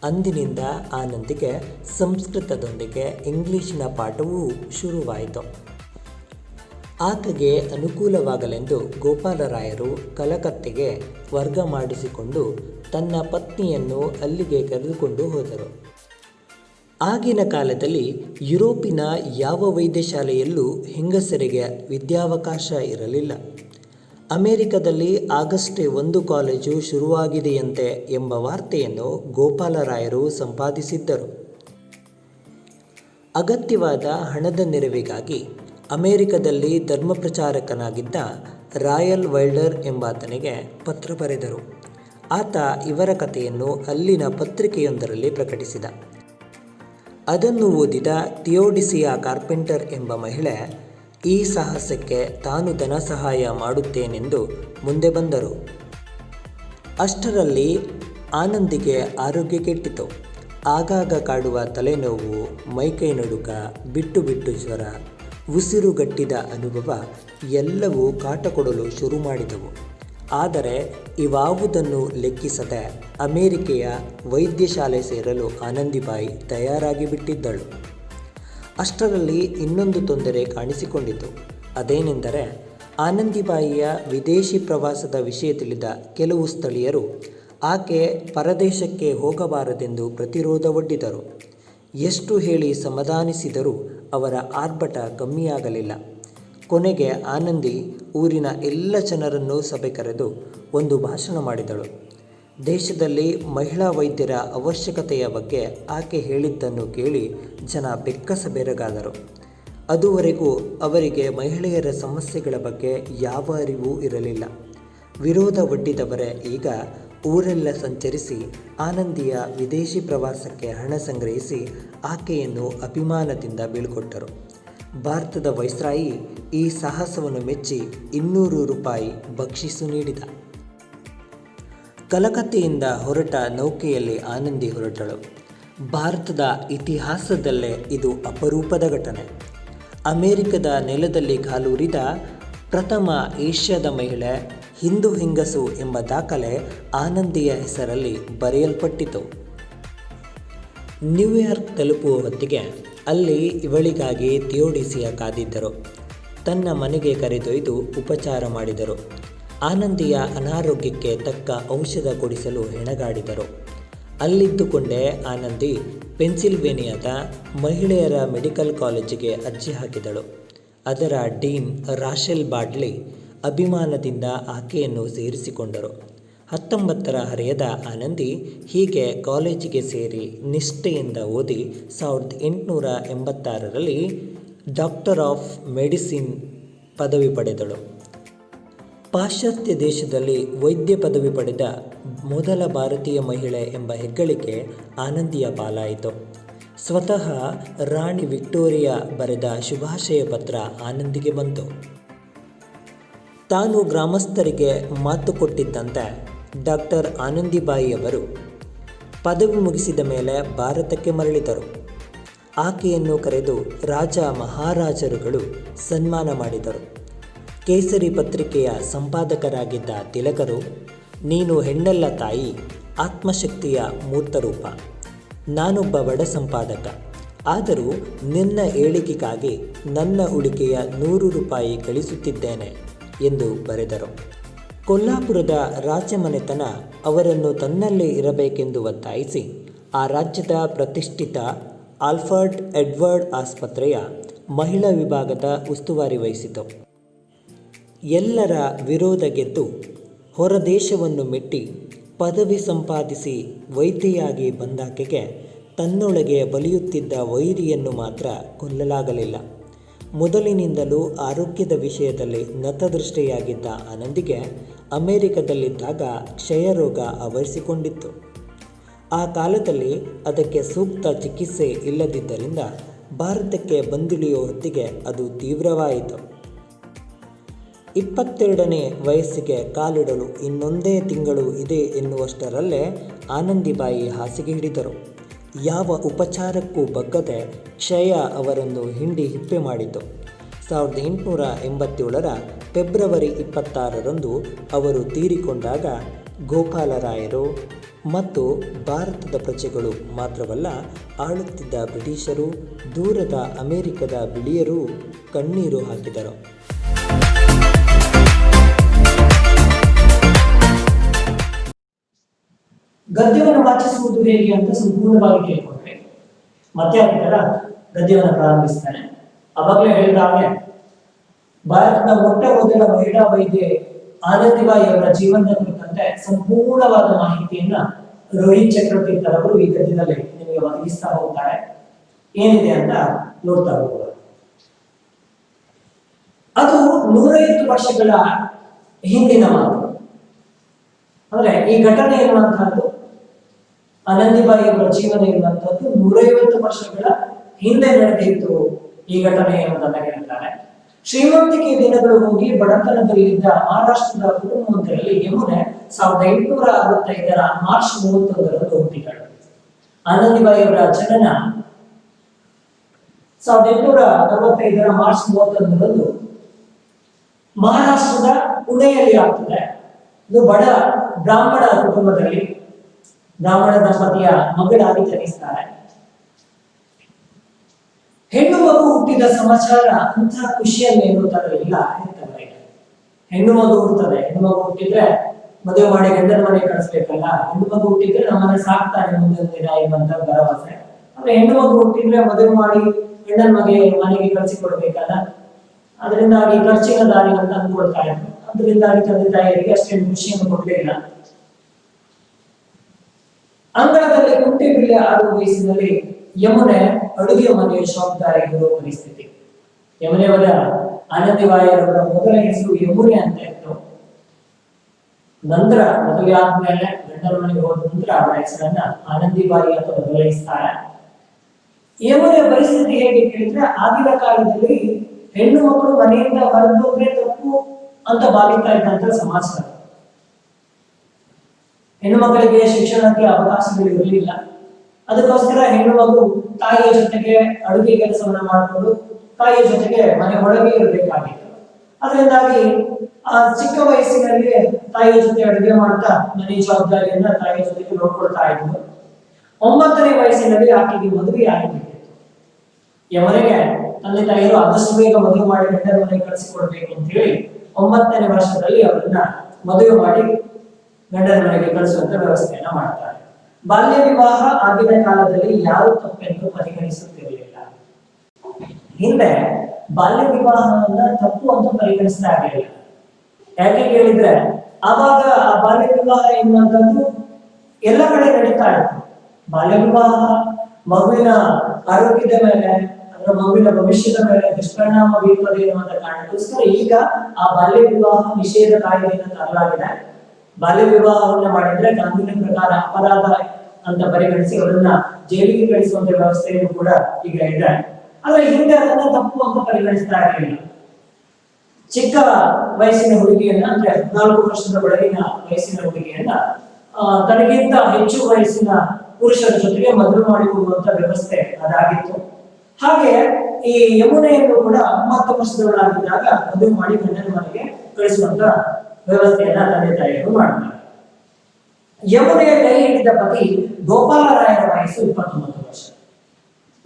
ಅಂದಿನಿಂದ ಆನಂದಿಗೆ ಸಂಸ್ಕೃತದೊಂದಿಗೆ ಇಂಗ್ಲಿಶಿನ ಪಾಠವೂ ಶುರುವಾಯಿತು. ಆಕೆಗೆ ಅನುಕೂಲವಾಗಲೆಂದು ಗೋಪಾಲರಾಯರು ಕಲಕತ್ತೆಗೆ ವರ್ಗ ಮಾಡಿಸಿಕೊಂಡು ತನ್ನ ಪತ್ನಿಯನ್ನು ಅಲ್ಲಿಗೆ ಕರೆದುಕೊಂಡು ಹೋದರು. ಆಗಿನ ಕಾಲದಲ್ಲಿ ಯುರೋಪಿನ ಯಾವ ವೈದ್ಯಶಾಲೆಯಲ್ಲೂ ಹೆಂಗಸರಿಗೆ ವಿದ್ಯಾವಕಾಶ ಇರಲಿಲ್ಲ. ಅಮೆರಿಕದಲ್ಲಿ ಆಗಷ್ಟೇ 1 ಕಾಲೇಜು ಶುರುವಾಗಿದೆಯಂತೆ ಎಂಬ ವಾರ್ತೆಯನ್ನು ಗೋಪಾಲರಾಯರು ಸಂಪಾದಿಸಿದ್ದರು. ಅಗತ್ಯವಾದ ಹಣದ ನೆರವಿಗಾಗಿ ಅಮೆರಿಕದಲ್ಲಿ ಧರ್ಮ ಪ್ರಚಾರಕನಾಗಿದ್ದ ರಾಯಲ್ ವೈಲ್ಡರ್ ಎಂಬಾತನಿಗೆ ಪತ್ರ ಬರೆದರು. ಆತ ಇವರ ಕಥೆಯನ್ನು ಅಲ್ಲಿನ ಪತ್ರಿಕೆಯೊಂದರಲ್ಲಿ ಪ್ರಕಟಿಸಿದ. ಅದನ್ನು ಓದಿದ ಥಿಯೋಡಿಸಿಯಾ ಕಾರ್ಪೆಂಟರ್ ಎಂಬ ಮಹಿಳೆ ಈ ಸಾಹಸಕ್ಕೆ ತಾನು ಧನ ಸಹಾಯ ಮಾಡುತ್ತೇನೆಂದು ಮುಂದೆ ಬಂದರು. ಅಷ್ಟರಲ್ಲಿ ಆನಂದಿಗೆ ಆರೋಗ್ಯ ಕೆಟ್ಟಿತು. ಆಗಾಗ ಕಾಡುವ ತಲೆನೋವು, ಮೈಕೈ ನಡುಕ, ಬಿಟ್ಟು ಬಿಟ್ಟು ಜ್ವರ, ಉಸಿರುಗಟ್ಟಿದ ಅನುಭವ ಎಲ್ಲವೂ ಕಾಟ ಕೊಡಲು ಶುರು ಮಾಡಿದವು. ಆದರೆ ಇವಾವುದನ್ನು ಲೆಕ್ಕಿಸದೆ ಅಮೆರಿಕೆಯ ವೈದ್ಯಶಾಲೆ ಸೇರಲು ಆನಂದಿಬಾಯಿ ತಯಾರಾಗಿ ಬಿಟ್ಟಿದ್ದಳು. ಅಷ್ಟರಲ್ಲಿ ಇನ್ನೊಂದು ತೊಂದರೆ ಕಾಣಿಸಿಕೊಂಡಿತು. ಅದೇನೆಂದರೆ ಆನಂದಿಬಾಯಿಯ ವಿದೇಶಿ ಪ್ರವಾಸದ ವಿಷಯ ತಿಳಿದ ಕೆಲವು ಸ್ಥಳೀಯರು ಆಕೆ ಪರದೇಶಕ್ಕೆ ಹೋಗಬಾರದೆಂದು ಪ್ರತಿರೋಧ ಒಡ್ಡಿದರು. ಎಷ್ಟು ಹೇಳಿ ಸಮಾಧಾನಿಸಿದರೂ ಅವರ ಆರ್ಭಟ ಕಮ್ಮಿಯಾಗಲಿಲ್ಲ. ಕೊನೆಗೆ ಆನಂದಿ ಊರಿನ ಎಲ್ಲ ಜನರನ್ನು ಸಭೆ ಕರೆದು ಒಂದು ಭಾಷಣ ಮಾಡಿದಳು. ದೇಶದಲ್ಲಿ ಮಹಿಳಾ ವೈದ್ಯರ ಅವಶ್ಯಕತೆಯ ಬಗ್ಗೆ ಆಕೆ ಹೇಳಿದ್ದನ್ನು ಕೇಳಿ ಜನ ಬೆಕ್ಕಸ ಬೆರಗಾದರು. ಅದುವರೆಗೂ ಅವರಿಗೆ ಮಹಿಳೆಯರ ಸಮಸ್ಯೆಗಳ ಬಗ್ಗೆ ಯಾವ ಅರಿವೂ ಇರಲಿಲ್ಲ. ವಿರೋಧ ಒಡ್ಡಿದವರೇ ಈಗ ಊರೆಲ್ಲ ಸಂಚರಿಸಿ ಆನಂದಿಯ ವಿದೇಶಿ ಪ್ರವಾಸಕ್ಕೆ ಹಣ ಸಂಗ್ರಹಿಸಿ ಆಕೆಯನ್ನು ಅಭಿಮಾನದಿಂದ ಬೀಳ್ಕೊಟ್ಟರು. ಭಾರತದ ವೈಸ್ರಾಯಿ ಈ ಸಾಹಸವನ್ನು ಮೆಚ್ಚಿ 200 ರೂಪಾಯಿ ಬಕ್ಷಿಸು ನೀಡಿದ. ಕಲಕತ್ತೆಯಿಂದ ಹೊರಟ ನೌಕೆಯಲ್ಲಿ ಆನಂದಿ ಹೊರಟಳು. ಭಾರತದ ಇತಿಹಾಸದಲ್ಲೇ ಇದು ಅಪರೂಪದ ಘಟನೆ. ಅಮೆರಿಕದ ನೆಲದಲ್ಲಿ ಕಾಲೂರಿದ ಪ್ರಥಮ ಏಷ್ಯಾದ ಮಹಿಳೆ, ಹಿಂದೂ ಹೆಂಗಸು ಎಂಬ ದಾಖಲೆ ಆನಂದಿಯ ಹೆಸರಲ್ಲಿ ಬರೆಯಲ್ಪಟ್ಟಿತು. ನ್ಯೂಯಾರ್ಕ್ ತಲುಪುವ ಹೊತ್ತಿಗೆ ಅಲ್ಲಿ ಇವಳಿಗಾಗಿ ಥಿಯೋಡೀಸಿಯ ಕಾದಿದ್ದರು. ತನ್ನ ಮನೆಗೆ ಕರೆದೊಯ್ದು ಉಪಚಾರ ಮಾಡಿದರು. ಆನಂದಿಯ ಅನಾರೋಗ್ಯಕ್ಕೆ ತಕ್ಕ ಔಷಧ ಕೊಡಿಸಲು ಹೆಣಗಾಡಿದರು. ಅಲ್ಲಿದ್ದುಕೊಂಡೇ ಆನಂದಿ ಪೆನ್ಸಿಲ್ವೇನಿಯಾದ ಮಹಿಳೆಯರ ಮೆಡಿಕಲ್ ಕಾಲೇಜಿಗೆ ಅರ್ಜಿ ಹಾಕಿದಳು. ಅದರ ಡೀನ್ ರಾಷೆಲ್ ಬಾಡ್ಲಿ ಅಭಿಮಾನದಿಂದ ಆಕೆಯನ್ನು ಸೇರಿಸಿಕೊಂಡರು. 19ರ ಹರೆಯದ ಆನಂದಿ ಹೀಗೆ ಕಾಲೇಜಿಗೆ ಸೇರಿ ನಿಷ್ಠೆಯಿಂದ ಓದಿ 1886ರಲ್ಲಿ ಡಾಕ್ಟರ್ ಆಫ್ ಮೆಡಿಸಿನ್ ಪದವಿ ಪಡೆದಳು. ಪಾಶ್ಚಾತ್ಯ ದೇಶದಲ್ಲಿ ವೈದ್ಯ ಪದವಿ ಪಡೆದ ಮೊದಲ ಭಾರತೀಯ ಮಹಿಳೆ ಎಂಬ ಹೆಗ್ಗಳಿಕೆ ಆನಂದಿಯ ಪಾಲಾಯಿತು. ಸ್ವತಃ ರಾಣಿ ವಿಕ್ಟೋರಿಯಾ ಬರೆದ ಶುಭಾಶಯ ಪತ್ರ ಆನಂದಿಗೆ ಬಂತು. ತಾನು ಗ್ರಾಮಸ್ಥರಿಗೆ ಮಾತು ಕೊಟ್ಟಿದ್ದಂತೆ ಡಾಕ್ಟರ್ ಆನಂದಿಬಾಯಿಯವರು ಪದವಿ ಮುಗಿಸಿದ ಮೇಲೆ ಭಾರತಕ್ಕೆ ಮರಳಿದರು. ಆಕೆಯನ್ನು ಕರೆದು ರಾಜ ಮಹಾರಾಜರುಗಳು ಸನ್ಮಾನ ಮಾಡಿದರು. ಕೇಸರಿ ಪತ್ರಿಕೆಯ ಸಂಪಾದಕರಾಗಿದ್ದ ತಿಲಕರು, ನೀನು ಹೆಣ್ಣಲ್ಲ ತಾಯಿ, ಆತ್ಮಶಕ್ತಿಯ ಮೂರ್ತರೂಪ. ನಾನೊಬ್ಬ ಬಡ ಸಂಪಾದಕ, ಆದರೂ ನಿನ್ನ ಏಳಿಗೆಗಾಗಿ ನನ್ನ ಉಳಿಕೆಯ 100 ರೂಪಾಯಿ ಕಳಿಸುತ್ತಿದ್ದೇನೆ ಎಂದು ಬರೆದರು. ಕೊಲ್ಲಾಪುರದ ರಾಜಮನೆತನ ಅವರನ್ನು ತನ್ನಲ್ಲೇ ಇರಬೇಕೆಂದು ಒತ್ತಾಯಿಸಿ ಆ ರಾಜ್ಯದ ಪ್ರತಿಷ್ಠಿತ ಆಲ್ಫರ್ಡ್ ಎಡ್ವರ್ಡ್ ಆಸ್ಪತ್ರೆಯ ಮಹಿಳಾ ವಿಭಾಗದ ಉಸ್ತುವಾರಿ ವಹಿಸಿತು. ಎಲ್ಲರ ವಿರೋಧ ಗೆದ್ದು ಹೊರದೇಶವನ್ನು ಮೆಟ್ಟಿ ಪದವಿ ಸಂಪಾದಿಸಿ ವೈದ್ಯೆಯಾಗಿ ಬಂದಾಕೆಗೆ ತನ್ನೊಳಗೆ ಬಲಿಯುತ್ತಿದ್ದ ವೈರಿಯನ್ನು ಮಾತ್ರ ಕೊಲ್ಲಲಾಗಲಿಲ್ಲ. ಮೊದಲಿನಿಂದಲೂ ಆರೋಗ್ಯದ ವಿಷಯದಲ್ಲಿ ನತದೃಷ್ಟಿಯಾಗಿದ್ದ ಆನಂದಿಗೆ ಅಮೆರಿಕದಲ್ಲಿದ್ದಾಗ ಕ್ಷಯರೋಗ ಆವರಿಸಿಕೊಂಡಿತ್ತು. ಆ ಕಾಲದಲ್ಲಿ ಅದಕ್ಕೆ ಸೂಕ್ತ ಚಿಕಿತ್ಸೆ ಇಲ್ಲದಿದ್ದರಿಂದ ಭಾರತಕ್ಕೆ ಬಂದಿಳಿಯುವ ಹೊತ್ತಿಗೆ ಅದು ತೀವ್ರವಾಯಿತು. 22ನೇ ವಯಸ್ಸಿಗೆ ಕಾಲಿಡಲು ಇನ್ನೊಂದೇ ತಿಂಗಳು ಇದೆ ಎನ್ನುವಷ್ಟರಲ್ಲೇ ಆನಂದಿಬಾಯಿ ಹಾಸಿಗೆ ಹಿಡಿದರು. ಯಾವ ಉಪಚಾರಕ್ಕೂ ಬಗ್ಗದೆ ಕ್ಷಯ ಅವರನ್ನು ಹಿಂಡಿ ಹಿಪ್ಪೆ ಮಾಡಿತು. 1887ರ ಫೆಬ್ರವರಿ 26ರಂದು ಅವರು ತೀರಿಕೊಂಡಾಗ ಗೋಪಾಲರಾಯರು ಮತ್ತು ಭಾರತದ ಪ್ರಜೆಗಳು ಮಾತ್ರವಲ್ಲ, ಆಳುತ್ತಿದ್ದ ಬ್ರಿಟಿಷರು, ದೂರದ ಅಮೆರಿಕದ ಬಿಳಿಯರೂ ಕಣ್ಣೀರು ಹಾಕಿದರು. ಗದ್ಯವನ್ನು ವಾಚಿಸುವುದು ಹೇಗೆ ಅಂತ ಸಂಪೂರ್ಣವಾಗಿ ಕೇಳ್ಕೊಂಡ್ರೆ ಮತ್ತೆ ಅದರ ಗದ್ಯವನ್ನು ಪ್ರಾರಂಭಿಸ್ತಾನೆ. ಅವಾಗಲೇ ಹೇಳಿದಾಗೆ ಭಾರತದ ಮೊಟ್ಟ ಮೊದಲ ಮಹಿಳಾ ವೈದ್ಯೆ ಆನಂದಿಬಾಯಿ ಅವರ ಜೀವನದ ಕುರಿತಂತೆ ಸಂಪೂರ್ಣವಾದ ಮಾಹಿತಿಯನ್ನ ರೋಹಿತ್ ಚಕ್ರತೀರ್ಥರವರು ಈ ಗದ್ಯದಲ್ಲಿ ನಿಮಗೆ ಒದಗಿಸ್ತಾ ಹೋಗ್ತಾರೆ. ಏನಿದೆ ಅಂತ ನೋಡ್ತಾ ಹೋಗುವ. ಅದು 150 ವರ್ಷಗಳ ಹಿಂದಿನ ಮಾತು. ಅಂದ್ರೆ ಈ ಘಟನೆ ಎನ್ನುವಂತಹದ್ದು, ಆನಂದಿಬಾಯಿ ಅವರ ಜೀವನ ಇರುವಂತಹದ್ದು 150 ವರ್ಷಗಳ ಹಿಂದೆ ನಡೆದಿತ್ತು ಈ ಘಟನೆ ಎಂಬುದನ್ನ ಹೇಳ್ತಾರೆ. ಶ್ರೀಮಂತಿಕೆ ದಿನಗಳು ಹೋಗಿ ಬಡತನದಲ್ಲಿದ್ದ ಮಹಾರಾಷ್ಟ್ರದ ಕುಟುಂಬವೊಂದರಲ್ಲಿ ಯಮುನೆ 1865ರ ಮಾರ್ಚ್ 31ರಂದು ಹುಟ್ಟಿದಳು. ಆನಂದಿಬಾಯಿ ಅವರ ಜನನ 1865ರ ಮಾರ್ಚ್ 31ರಂದು ಮಹಾರಾಷ್ಟ್ರದ ಪುಣೆಯಲ್ಲಿ ಆಗ್ತದೆ. ಇದು ಬಡ ಬ್ರಾಹ್ಮಣ ಕುಟುಂಬದಲ್ಲಿ ಬ್ರಾಹ್ಮಣ ದಂಪತಿಯ ಮಗಳಾಗಿ ಜನಿಸ್ತಾರೆ. ಹೆಣ್ಣು ಮಗು ಹುಟ್ಟಿದ ಸಮಾಚಾರ ಅಂತಹ ಖುಷಿಯನ್ನೇನು ತರಲಿಲ್ಲ ಹೆತ್ತವರಿಗೆ. ಹೆಣ್ಣು ಮಗು ಹುಟ್ಟುತ್ತದೆ, ಹೆಣ್ಣು ಮಗು ಹುಟ್ಟಿದ್ರೆ ಮದುವೆ ಮಾಡಿ ಗಂಡನ ಮನೆಗೆ ಕಳಿಸ್ಬೇಕಲ್ಲ, ಹೆಣ್ಣು ಮಗು ಹುಟ್ಟಿದ್ರೆ ನಮ್ಮನೆ ಸಾಕ್ತಾನೆ ಮುಂದಿನ ದಿನ ಎಂಬಂತ ಭರವಸೆ. ಆದ್ರೆ ಹೆಣ್ಣು ಮಗು ಹುಟ್ಟಿದ್ರೆ ಮದುವೆ ಮಾಡಿ ಗಂಡನ ಮನೆಗೆ ಕಳಿಸಿಕೊಡ್ಬೇಕಲ್ಲ, ಅದರಿಂದಾಗಿ ಖರ್ಚಿನ ದಾರಿ ಅಂತ ಅಂದ್ಕೊಳ್ತಾ ಇದ್ರು. ಅದರಿಂದಾಗಿ ತಂದೆ ತಾಯಿಯರಿಗೆ ಅಷ್ಟೇನು ಖುಷಿಯನ್ನು ಕೊಡಲಿಲ್ಲ. ಅಂಗಳದಲ್ಲಿ ಕುಂಟೆ ಬಿಲ್ಲೆ ಆಡುವ ವಯಸ್ಸಿನಲ್ಲಿ ಯಮುನೆ ಅಡುಗೆ ಮನೆಯ ಜವಾಬ್ದಾರಿ ಇರುವ ಪರಿಸ್ಥಿತಿ. ಯಮುನೆಯವರ ಆನಂದಿಬಾಯಿಯವರ ಮೊದಲ ಹೆಸರು ಯಮುನೆ ಅಂತ ಇತ್ತು. ನಂತರ ಮದುವೆ ಆದ್ಮೇಲೆ ಗಂಡನ ಮನೆಗೆ ಹೋದ ನಂತರ ಅವರ ಹೆಸರನ್ನ ಆನಂದಿಬಾಯಿ ಅಂತ ಬದಲಾಯಿಸ್ತಾರೆ. ಯಮುನೆಯ ಪರಿಸ್ಥಿತಿ ಹೇಗೆ ಕೇಳಿದ್ರೆ, ಆಗಿನ ಕಾಲದಲ್ಲಿ ಹೆಣ್ಣು ಮಕ್ಕಳು ಮನೆಯಿಂದ ಹೊರಗೋದ್ರೆ ತಪ್ಪು ಅಂತ ಭಾವಿಸ್ತಾ ಇದ್ದಂತ ಸಮಾಜ. ಹೆಣ್ಣು ಮಕ್ಕಳಿಗೆ ಶಿಕ್ಷಣಕ್ಕೆ ಅವಕಾಶಗಳು ಇರಲಿಲ್ಲ. ಅದಕ್ಕೋಸ್ಕರ ಹೆಣ್ಣು ಮಗು ತಾಯಿಯ ಜೊತೆಗೆ ಅಡುಗೆ ಕೆಲಸವನ್ನ ಮಾಡಿಕೊಂಡು ತಾಯಿಯ ಜೊತೆಗೆ ಮನೆ ಒಳಗೆ ಇರಬೇಕಾಗಿತ್ತು. ಅದರಿಂದಾಗಿ ಆ ಚಿಕ್ಕ ವಯಸ್ಸಿನಲ್ಲಿ ತಾಯಿಯ ಜೊತೆ ಅಡುಗೆ ಮಾಡ್ತಾ ಮನೆ ಜವಾಬ್ದಾರಿಯನ್ನ ತಾಯಿಯ ಜೊತೆಗೆ ನೋಡ್ಕೊಳ್ತಾ ಇದ್ರು. 9ನೇ ವಯಸ್ಸಿನಲ್ಲಿ ಆಕೆಗೆ ಮದುವೆ ಆಗಿಬಿಟ್ಟಿತ್ತು. ಯಮನಿಗೆ ತಂದೆ ತಾಯಿಯರು ಆದಷ್ಟು ಬೇಗ ಮದುವೆ ಮಾಡಿ ಗಂಡನ ಮನೆಗೆ ಕಳಿಸಿಕೊಡ್ಬೇಕು ಅಂತ ಹೇಳಿ 9ನೇ ವರ್ಷದಲ್ಲಿ ಅವರನ್ನ ಮದುವೆ ಮಾಡಿ ಗಂಡನ ಮನೆಗೆ ಕಳಿಸುವಂತ ವ್ಯವಸ್ಥೆಯನ್ನ ಮಾಡ್ತಾರೆ. ಬಾಲ್ಯ ವಿವಾಹ ಆಗಿನ ಕಾಲದಲ್ಲಿ ಯಾರು ತಪ್ಪೆಂದು ಪರಿಗಣಿಸುತ್ತಿರಲಿಲ್ಲ. ಹಿಂದೆ ಬಾಲ್ಯ ವಿವಾಹವನ್ನ ತಪ್ಪು ಅಂತ ಪರಿಗಣಿಸ್ತಾ ಇರಲಿಲ್ಲ. ಯಾಕೆ ಕೇಳಿದ್ರೆ, ಆವಾಗ ಆ ಬಾಲ್ಯ ವಿವಾಹ ಎನ್ನುವಂಥದ್ದು ಎಲ್ಲ ಕಡೆ ನಡೀತಾ ಇತ್ತು. ಬಾಲ್ಯ ವಿವಾಹ ಮಗುವಿನ ಆರೋಗ್ಯದ ಮೇಲೆ, ಅದರ ಮಗುವಿನ ಭವಿಷ್ಯದ ಮೇಲೆ ದುಷ್ಪರಿಣಾಮ ಬೀರುತ್ತದೆ ಎನ್ನುವಂತ ಕಾರಣಕ್ಕೋಸ್ಕರ ಈಗ ಆ ಬಾಲ್ಯ ವಿವಾಹ ನಿಷೇಧ ಕಾಯ್ದೆಯನ್ನು ತರಲಾಗಿದೆ. ಬಾಲ್ಯ ವಿವಾಹವನ್ನ ಮಾಡಿದ್ರೆ ಕಾನೂನಿನ ಪ್ರಕಾರ ಅಪರಾಧ ಅಂತ ಪರಿಗಣಿಸಿ ಅವರನ್ನ ಜೈಲಿಗೆ ಕಳಿಸುವಂತ ವ್ಯವಸ್ಥೆಯೂ ಕೂಡ ಈಗ ಇದೆ. ಆದ್ರೆ ಹಿಂದೆ ಅದನ್ನ ತಪ್ಪು ಅಂತ ಪರಿಗಣಿಸ್ತಾ ಇರಲಿಲ್ಲ. ಚಿಕ್ಕ ವಯಸ್ಸಿನ ಹುಡುಗಿಯನ್ನ, ಅಂದ್ರೆ 14 ವರ್ಷದ ಒಳಗಿನ ವಯಸ್ಸಿನ ಹುಡುಗಿಯನ್ನ ತನಗಿಂತ ಹೆಚ್ಚು ವಯಸ್ಸಿನ ಪುರುಷರ ಜೊತೆಗೆ ಮದುವೆ ಮಾಡಿಕೊಳ್ಳುವಂತ ವ್ಯವಸ್ಥೆ ಅದಾಗಿತ್ತು. ಹಾಗೆ ಈ ಯಮುನೆಯನ್ನು ಕೂಡ 9 ವರ್ಷದವಳಾಗಿದ್ದಾಗ ಮದುವೆ ಮಾಡಿ ಗಂಡನ ಮನೆಗೆ ಕಳಿಸುವಂತ ವ್ಯವಸ್ಥೆಯನ್ನ ತಂದೆ ತಾಯಿಯರು ಮಾಡ್ತಾರೆ. ಯಮುನೆಯ ಕೈ ಹಿಡಿದ ಪತಿ ಗೋಪಾಲರಾಯರ ವಯಸ್ಸು 29 ವರ್ಷ.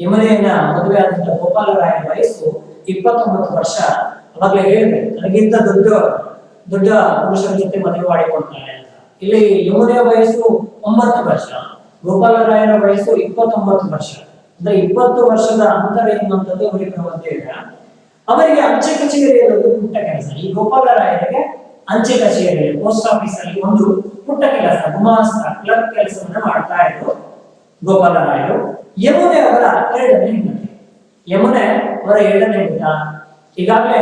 ಯಮುನೆಯನ್ನ ಮದುವೆ ಆದಂತ ಗೋಪಾಲರಾಯರ ವಯಸ್ಸು 29 ವರ್ಷ. ಅವಾಗಲೇ ಹೇಳಿದೆ, ನನಗಿಂತ ದೊಡ್ಡ ಪುರುಷರ ಜೊತೆ ಮದುವೆ ಮಾಡಿಕೊಳ್ತಾಳೆ ಅಂತ. ಇಲ್ಲಿ ಯಮುನೆಯ ವಯಸ್ಸು 9 ವರ್ಷ, ಗೋಪಾಲರಾಯರ ವಯಸ್ಸು 29 ವರ್ಷ. ಅಂದ್ರೆ 20 ವರ್ಷದ ಅಂತರ ಎನ್ನುವಂಥದ್ದು ಅವರಿಗೆ ಮಧ್ಯೆ ಇದೆ. ಅವರಿಗೆ ಅಂಚೆ ಕಚೇರಿಯಲ್ಲಿ ಒಂದು ಪುಟ್ಟ ಕೆಲಸ. ಈ ಗೋಪಾಲರಾಯರಿಗೆ ಅಂಚೆ ಕಚೇರಿಯಲ್ಲಿ, ಪೋಸ್ಟ್ ಆಫೀಸ್ ಅಲ್ಲಿ ಒಂದು ಪುಟ್ಟ ಕೆಲಸ, ಗುಮಾಸ್ತ ಕ್ಲರ್ಕ್ ಕೆಲಸವನ್ನ ಮಾಡ್ತಾ ಇದ್ರು ಗೋಪಾಲರಾಯರು. ಯಮುನೆ ಅವರ 2ನೇ ಹೆಂಡತಿ. ಯಮುನೆ ಅವರ 2ನೇ ಹೆಂಡತಿ. ಈಗಾಗಲೇ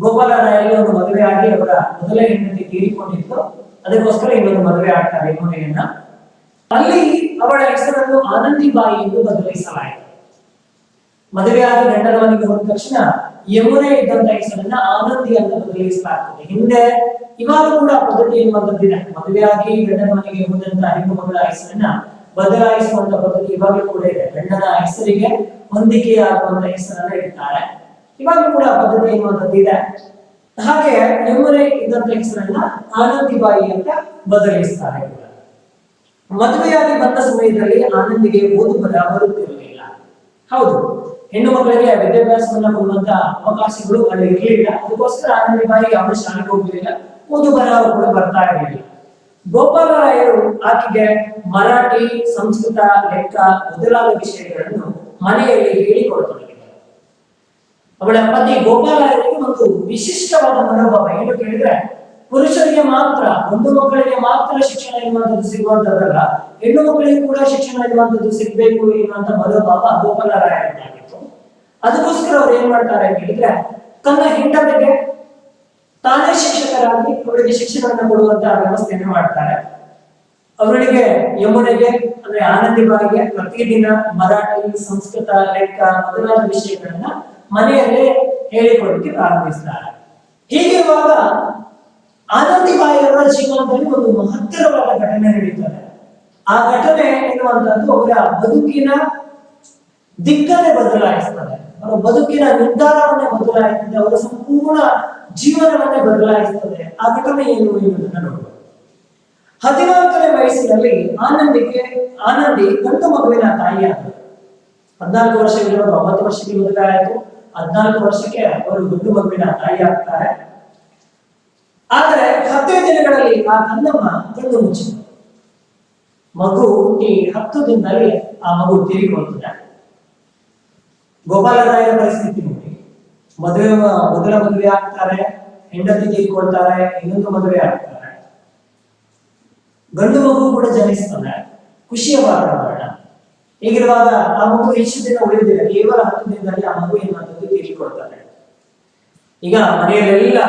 ಗೋಪಾಲರಾಯರಿಗೆ ಒಂದು ಮದುವೆ ಆಗಿ ಅವರ ಮೊದಲ ಹೆಂಡತಿ ತೀರಿಕೊಂಡಿತ್ತು. ಅದಕ್ಕೋಸ್ಕರ ಇನ್ನೊಂದು ಮದುವೆ ಆಗ್ತಾರೆ ಯಮುನೆಯನ್ನ. ಅಲ್ಲಿ ಅವಳ ಹೆಸರನ್ನು ಆನಂದಿಬಾಯಿ ಎಂದು ಬದಲಿಸಲಾಯಿತು. ಮದುವೆಯಾಗಿ ಗಂಡನ ಮನೆಗೆ ಹೋದ ತಕ್ಷಣ ಯಮುನೆ ಇದ್ದಂತ ಹೆಸರನ್ನ ಆನಂದಿ ಅಂತ ಬದಲಿಸಲಾಗ್ತದೆ. ಹಿಂದೆ ಇವಾಗ ಕೂಡ ಪದ್ಧತಿ ಎನ್ನುವಂಥದ್ದಿದೆ. ಮದುವೆಯಾಗಿ ಗಂಡನ ಮನೆಗೆ ಹೋದಂತ ಹೆಣ್ಣು ಮಗಳ ಹೆಸರನ್ನ ಬದಲಾಯಿಸುವಂತ ಪದ್ಧತಿ ಇವಾಗಲೂ ಕೂಡ ಇದೆ. ಗಂಡನ ಹೆಸರಿಗೆ ಹೊಂದಿಕೆಯಾಗುವಂತ ಹೆಸರನ್ನ ಇಡ್ತಾರೆ. ಇವಾಗಲೂ ಕೂಡ ಪದ್ಧತಿ ಎನ್ನುವಂಥದ್ದಿದೆ. ಹಾಗೆ ಯಮುನೆ ಇದ್ದಂತ ಹೆಸರನ್ನ ಆನಂದಿಬಾಯಿ ಅಂತ ಬದಲಿಸ್ತಾರೆ. ಮದುವೆಯಾಗಿ ಬಂದ ಸಮಯದಲ್ಲಿ ಆನಂದಿಗೆ ಓದು ಬರಹ ಬರುತ್ತಿರಲಿಲ್ಲ. ಹೌದು, ಹೆಣ್ಣು ಮಕ್ಕಳಿಗೆ ವಿದ್ಯಾಭ್ಯಾಸವನ್ನ ಕೊಡುವಂತ ಅವಕಾಶಗಳು ಅಲ್ಲಿ ಇರಲಿಲ್ಲ. ಅದಕ್ಕೋಸ್ಕರ ಆನಂದಿಬಾಯಿ ಅವಳು ಶಾಲೆಗೆ ಹೋಗ್ಲಿಲ್ಲ, ಓದು ಬರಹ ಕೂಡ ಬರ್ತಾ ಇರಲಿಲ್ಲ. ಗೋಪಾಲರಾಯರು ಆಕೆಗೆ ಮರಾಠಿ, ಸಂಸ್ಕೃತ, ಲೆಕ್ಕ ಮೊದಲಾದ ವಿಷಯಗಳನ್ನು ಮನೆಯಲ್ಲಿ ಹೇಳಿಕೊಡತೊಡಗಿದರು. ಅವಳ ಪತಿ ಗೋಪಾಲರಾಯರಿಗೆ ಒಂದು ವಿಶಿಷ್ಟವಾದ ಮನೋಭಾವ. ಏನು ಕೇಳಿದ್ರೆ, ಪುರುಷರಿಗೆ ಮಾತ್ರ, ಗಂಡು ಮಕ್ಕಳಿಗೆ ಮಾತ್ರ ಶಿಕ್ಷಣ ಎನ್ನುವಂಥದ್ದು ಸಿಗುವಂತದ್ದಲ್ಲ, ಹೆಣ್ಣು ಮಕ್ಕಳಿಗೆ ಕೂಡ ಶಿಕ್ಷಣ ಎನ್ನುವಂಥದ್ದು ಸಿಗ್ಬೇಕು ಎನ್ನುವಂತ ಮನೋಭಾವ ಗೋಪಾಲರಾಯರಿಗಾಗಿತ್ತು. ಅದಕ್ಕೋಸ್ಕರ ಅವ್ರು ಏನ್ ಮಾಡ್ತಾರೆ ಅಂತ ಹೇಳಿದ್ರೆ, ತನ್ನ ಹೆಂಡತಿಗೆ ತಾನೇ ಶಿಕ್ಷಕರಾಗಿ ಅವಳಿಗೆ ಶಿಕ್ಷಣವನ್ನು ಕೊಡುವಂತ ವ್ಯವಸ್ಥೆಯನ್ನು ಮಾಡ್ತಾರೆ. ಅವಳಿಗೆ ಯಮುನೆಗೆ ಅಂದ್ರೆ ಆನಂದಿಬಾಯಿಗೆ ಪ್ರತಿದಿನ ಮರಾಠಿ, ಸಂಸ್ಕೃತ, ಲೆಕ್ಕ ಮೊದಲಾದ ವಿಷಯಗಳನ್ನ ಮನೆಯಲ್ಲೇ ಹೇಳಿಕೊಡಲಿಕ್ಕೆ ಪ್ರಾರಂಭಿಸ್ತಾರೆ. ಹೀಗಿರುವಾಗ ಆನಂದಿಬಾಯಿಯವರ ಜೀವನದಲ್ಲಿ ಒಂದು ಮಹತ್ತರವಾದ ಘಟನೆ ನಡೀತದೆ. ಆ ಘಟನೆ ಎನ್ನುವಂಥದ್ದು ಅವರ ಬದುಕಿನ ದಿಕ್ಕನ್ನೇ ಬದಲಾಯಿಸ್ತದೆ, ಅವರ ಬದುಕಿನ ನಿರ್ಧಾರವನ್ನೇ ಬದಲಾಯಿಸ್ತದೆ, ಅವರ ಸಂಪೂರ್ಣ ಜೀವನವನ್ನೇ ಬದಲಾಯಿಸ್ತದೆ. ಆ ಘಟನೆ ಏನು ಎನ್ನುವುದನ್ನು ನೋಡುವ. 14ನೇ ವಯಸ್ಸಿನಲ್ಲಿ ಆನಂದಿ ಗಂಡು ಮಗುವಿನ ತಾಯಿಯಾದರು. 14 ವರ್ಷಗಳಿರುವ 9 ವರ್ಷಕ್ಕೆ ಮದುವೆ ಆಯಿತು. 14 ವರ್ಷಕ್ಕೆ ಅವರು ಗಂಡು ಮಗುವಿನ ತಾಯಿ ಆಗ್ತಾರೆ. ಆದರೆ 10 ದಿನಗಳಲ್ಲಿ ಆ ಗಂಡಮ್ಮ ಕಣ್ಣು ಮುಚ್ಚಿತು. ಮಗು ಹುಟ್ಟಿ 10 ದಿನದಲ್ಲಿ ಆ ಮಗು ತೀರಿಕೊಳ್ತದೆ. ಗೋಪಾಲರಾಯರ ಪರಿಸ್ಥಿತಿ ನೋಡಿ, ಮೊದಲ ಮದುವೆ ಆಗ್ತಾರೆ, ಹೆಂಡತಿ ತೀರ್ಕೊಳ್ತಾರೆ, ಇನ್ನೊಂದು ಮದುವೆ ಆಗ್ತಾರೆ, ಗಂಡು ಮಗು ಕೂಡ ಜನಿಸ್ತಾನೆ, ಖುಷಿಯ ವಾತಾವರಣ. ಹೀಗಿರುವಾಗ ಆ ಮಗು ಹೆಚ್ಚು ದಿನ ಉಳಿದಿಲ್ಲ, ಕೇವಲ 10 ದಿನದಲ್ಲಿ ಆ ಮಗು ಏನಾದ್ರು ತೀರಿಕೊಳ್ತಾರೆ. ಈಗ ಮನೆಯಲ್ಲೆಲ್ಲ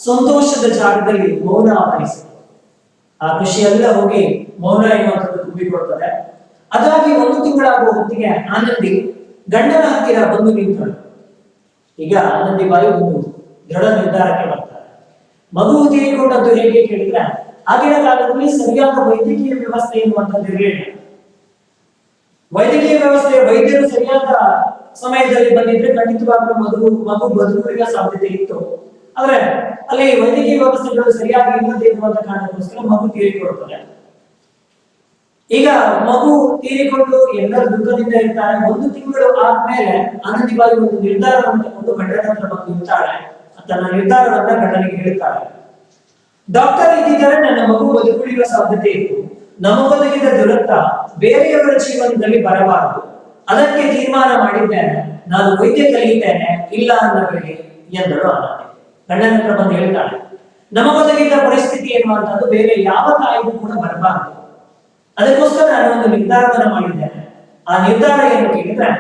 ಸಂತೋಷದ ಜಾಗದಲ್ಲಿ ಮೌನ ಆವರಿಸಿತು. ಆ ಖುಷಿಯೆಲ್ಲ ಹೋಗಿ ಮೌನ ಎನ್ನುವಂಥದ್ದು ತುಂಬಿಕೊಳ್ತದೆ. ಅದಾಗಿ 1 ತಿಂಗಳಾಗುವ ಹೊತ್ತಿಗೆ ಆನಂದಿ ಗಂಡನ ಹತ್ತಿರ ಬಂದು ನಿಂತಳು. ಈಗ ಆನಂದಿ ಬಾಯಿ ಒಂದು ದೃಢ ನಿರ್ಧಾರಕ್ಕೆ ಬರ್ತಾರೆ. ಮಗು ತೀರಿಕೊಂಡದ್ದು ಹೇಗೆ ಕೇಳಿದ್ರೆ, ಆಗಿನ ಕಾಲದಲ್ಲಿ ಸರಿಯಾದ ವೈದ್ಯಕೀಯ ವ್ಯವಸ್ಥೆ ಎನ್ನುವಂಥದ್ದು ಇರಲಿಲ್ಲ. ವೈದ್ಯಕೀಯ ವ್ಯವಸ್ಥೆ, ವೈದ್ಯರು ಸರಿಯಾದ ಸಮಯದಲ್ಲಿ ಬಂದಿದ್ರೆ ಖಂಡಿತವಾಗ್ಲೂ ಮಗು ಬದುಕುವ ಸಾಧ್ಯತೆ ಇತ್ತು. ಆದ್ರೆ ಅಲ್ಲಿ ವೈದ್ಯಕೀಯ ವ್ಯವಸ್ಥೆಗಳು ಸರಿಯಾಗಿ ಇಲ್ಲದೆ ಇರುವಂತ ಕಾರಣಕ್ಕೋಸ್ಕರ ಮಗು ತೀರಿಕೊಳ್ತದೆ. ಈಗ ಮಗು ತೀರಿಕೊಂಡು ಎಲ್ಲರ ದುಃಖದಿಂದ ಇರ್ತಾರೆ. 1 ತಿಂಗಳು ಆದ್ಮೇಲೆ ಆನಂದಿಬಾಯಿ ಒಂದು ನಿರ್ಧಾರವನ್ನು ತಗೊಂಡು ಗಂಡನ ಹತ್ರ ಬಂದು ನಿಲ್ತಾಳೆ. ತನ್ನ ನಿರ್ಧಾರವನ್ನ ಗಂಡನಿಗೆ ಹೇಳ್ತಾಳೆ. ಡಾಕ್ಟರ್ ಇದ್ದಿದ್ದರೆ ನನ್ನ ಮಗು ಬದುಕುಳಿಯುವ ಸಾಧ್ಯತೆ ಇತ್ತು. ನಮಗೊದಗಿದ ದುರಂತ ಬೇರೆಯವರ ಜೀವನದಲ್ಲಿ ಬರಬಾರದು. ಅದಕ್ಕೆ ತೀರ್ಮಾನ ಮಾಡಿದ್ದೇನೆ. ನಾನು ವೈದ್ಯ ಕಲಿಯುತ್ತೇನೆ, ಇಲ್ಲ ಅನ್ನಬೇಡಿ ಎಂದಳು ಆನಂದಿ. ಗಂಡನ ಹತ್ರ ಬಂದು ಹೇಳ್ತಾಳೆ, ನಮಗೊದಗಿದ ಪರಿಸ್ಥಿತಿ ಎನ್ನುವಂಥದ್ದು ಬೇರೆ ಯಾವ ತಾಯಿಗೂ ಕೂಡ ಬರಬಾರದು. ಅದಕ್ಕೋಸ್ಕರ ನಾನು ಒಂದು ನಿರ್ಧಾರವನ್ನು ಮಾಡಿದ್ದೇನೆ. ಆ ನಿರ್ಧಾರ ಏನು ಕೇಳಿದ್ರೆ,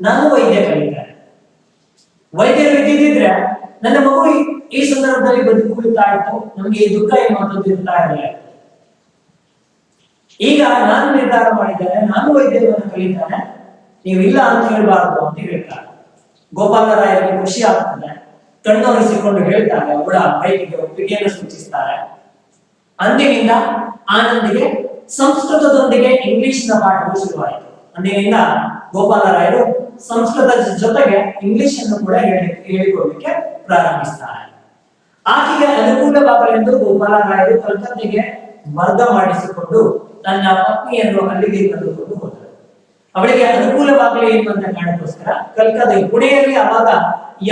ನಾನು ವೈದ್ಯ ಕಲಿಯುತ್ತೇನೆ. ವೈದ್ಯರು ಇದ್ದಿದ್ರೆ ನನ್ನ ಮಗು ಈ ಸಂದರ್ಭದಲ್ಲಿ ಬದುಕುಳಿತಾ ಇತ್ತು, ನಮಗೆ ಈ ದುಃಖ ಎನ್ನುವಂಥದ್ದು ಇರ್ತಾ ಇರಲಿಲ್ಲ. ಈಗ ನಾನು ನಿರ್ಧಾರ ಮಾಡಿದ್ದೇನೆ, ನಾನು ವೈದ್ಯರನ್ನು ಕಲಿತಾನೆ, ನೀವು ಇಲ್ಲ ಅಂತ ಹೇಳ್ಬಾರ್ದು ಅಂತ ಹೇಳ್ತಾರೆ. ಗೋಪಾಲರಾಯರಿಗೆ ಖುಷಿ ಆಗ್ತದೆ. ಕಣ್ಣೊರೆಸಿಕೊಂಡು ಹೇಳ್ತಾರೆ, ಅವಳ ಬೈಕಿಗೆ ಒಪ್ಪಿಗೆಯನ್ನು ಸೂಚಿಸ್ತಾರೆ. ಅಂದಿನಿಂದ ಆನಂದಿಗೆ ಸಂಸ್ಕೃತದೊಂದಿಗೆ ಇಂಗ್ಲಿಷ್ನ ಪಾಠವು ಶುರುವಾಯಿತು. ಅಂದಿನಿಂದ ಗೋಪಾಲರಾಯರು ಸಂಸ್ಕೃತದ ಜೊತೆಗೆ ಇಂಗ್ಲಿಷ್ ಅನ್ನು ಕೂಡ ಹೇಳಿಕೊಡಲಿಕ್ಕೆ ಪ್ರಾರಂಭಿಸ್ತಾರೆ. ಆಕೆಗೆ ಅನುಕೂಲವಾಗಲೆಂದು ಗೋಪಾಲರಾಯರು ಕಲ್ಕತ್ತೆಗೆ ವರ್ಗ ಮಾಡಿಸಿಕೊಂಡು ತನ್ನ ಪತ್ನಿಯನ್ನು ಅಲ್ಲಿಗೆ ಕರೆದುಕೊಂಡು ಹೋದರು. ಅವಳಿಗೆ ಅನುಕೂಲವಾಗಲಿ ಎನ್ನುವಂತ ಕಾರಣಕ್ಕೋಸ್ಕರ ಕಲ್ಕತ್ತೆ, ಪುಣೆಯಲ್ಲಿ ಅವಾಗ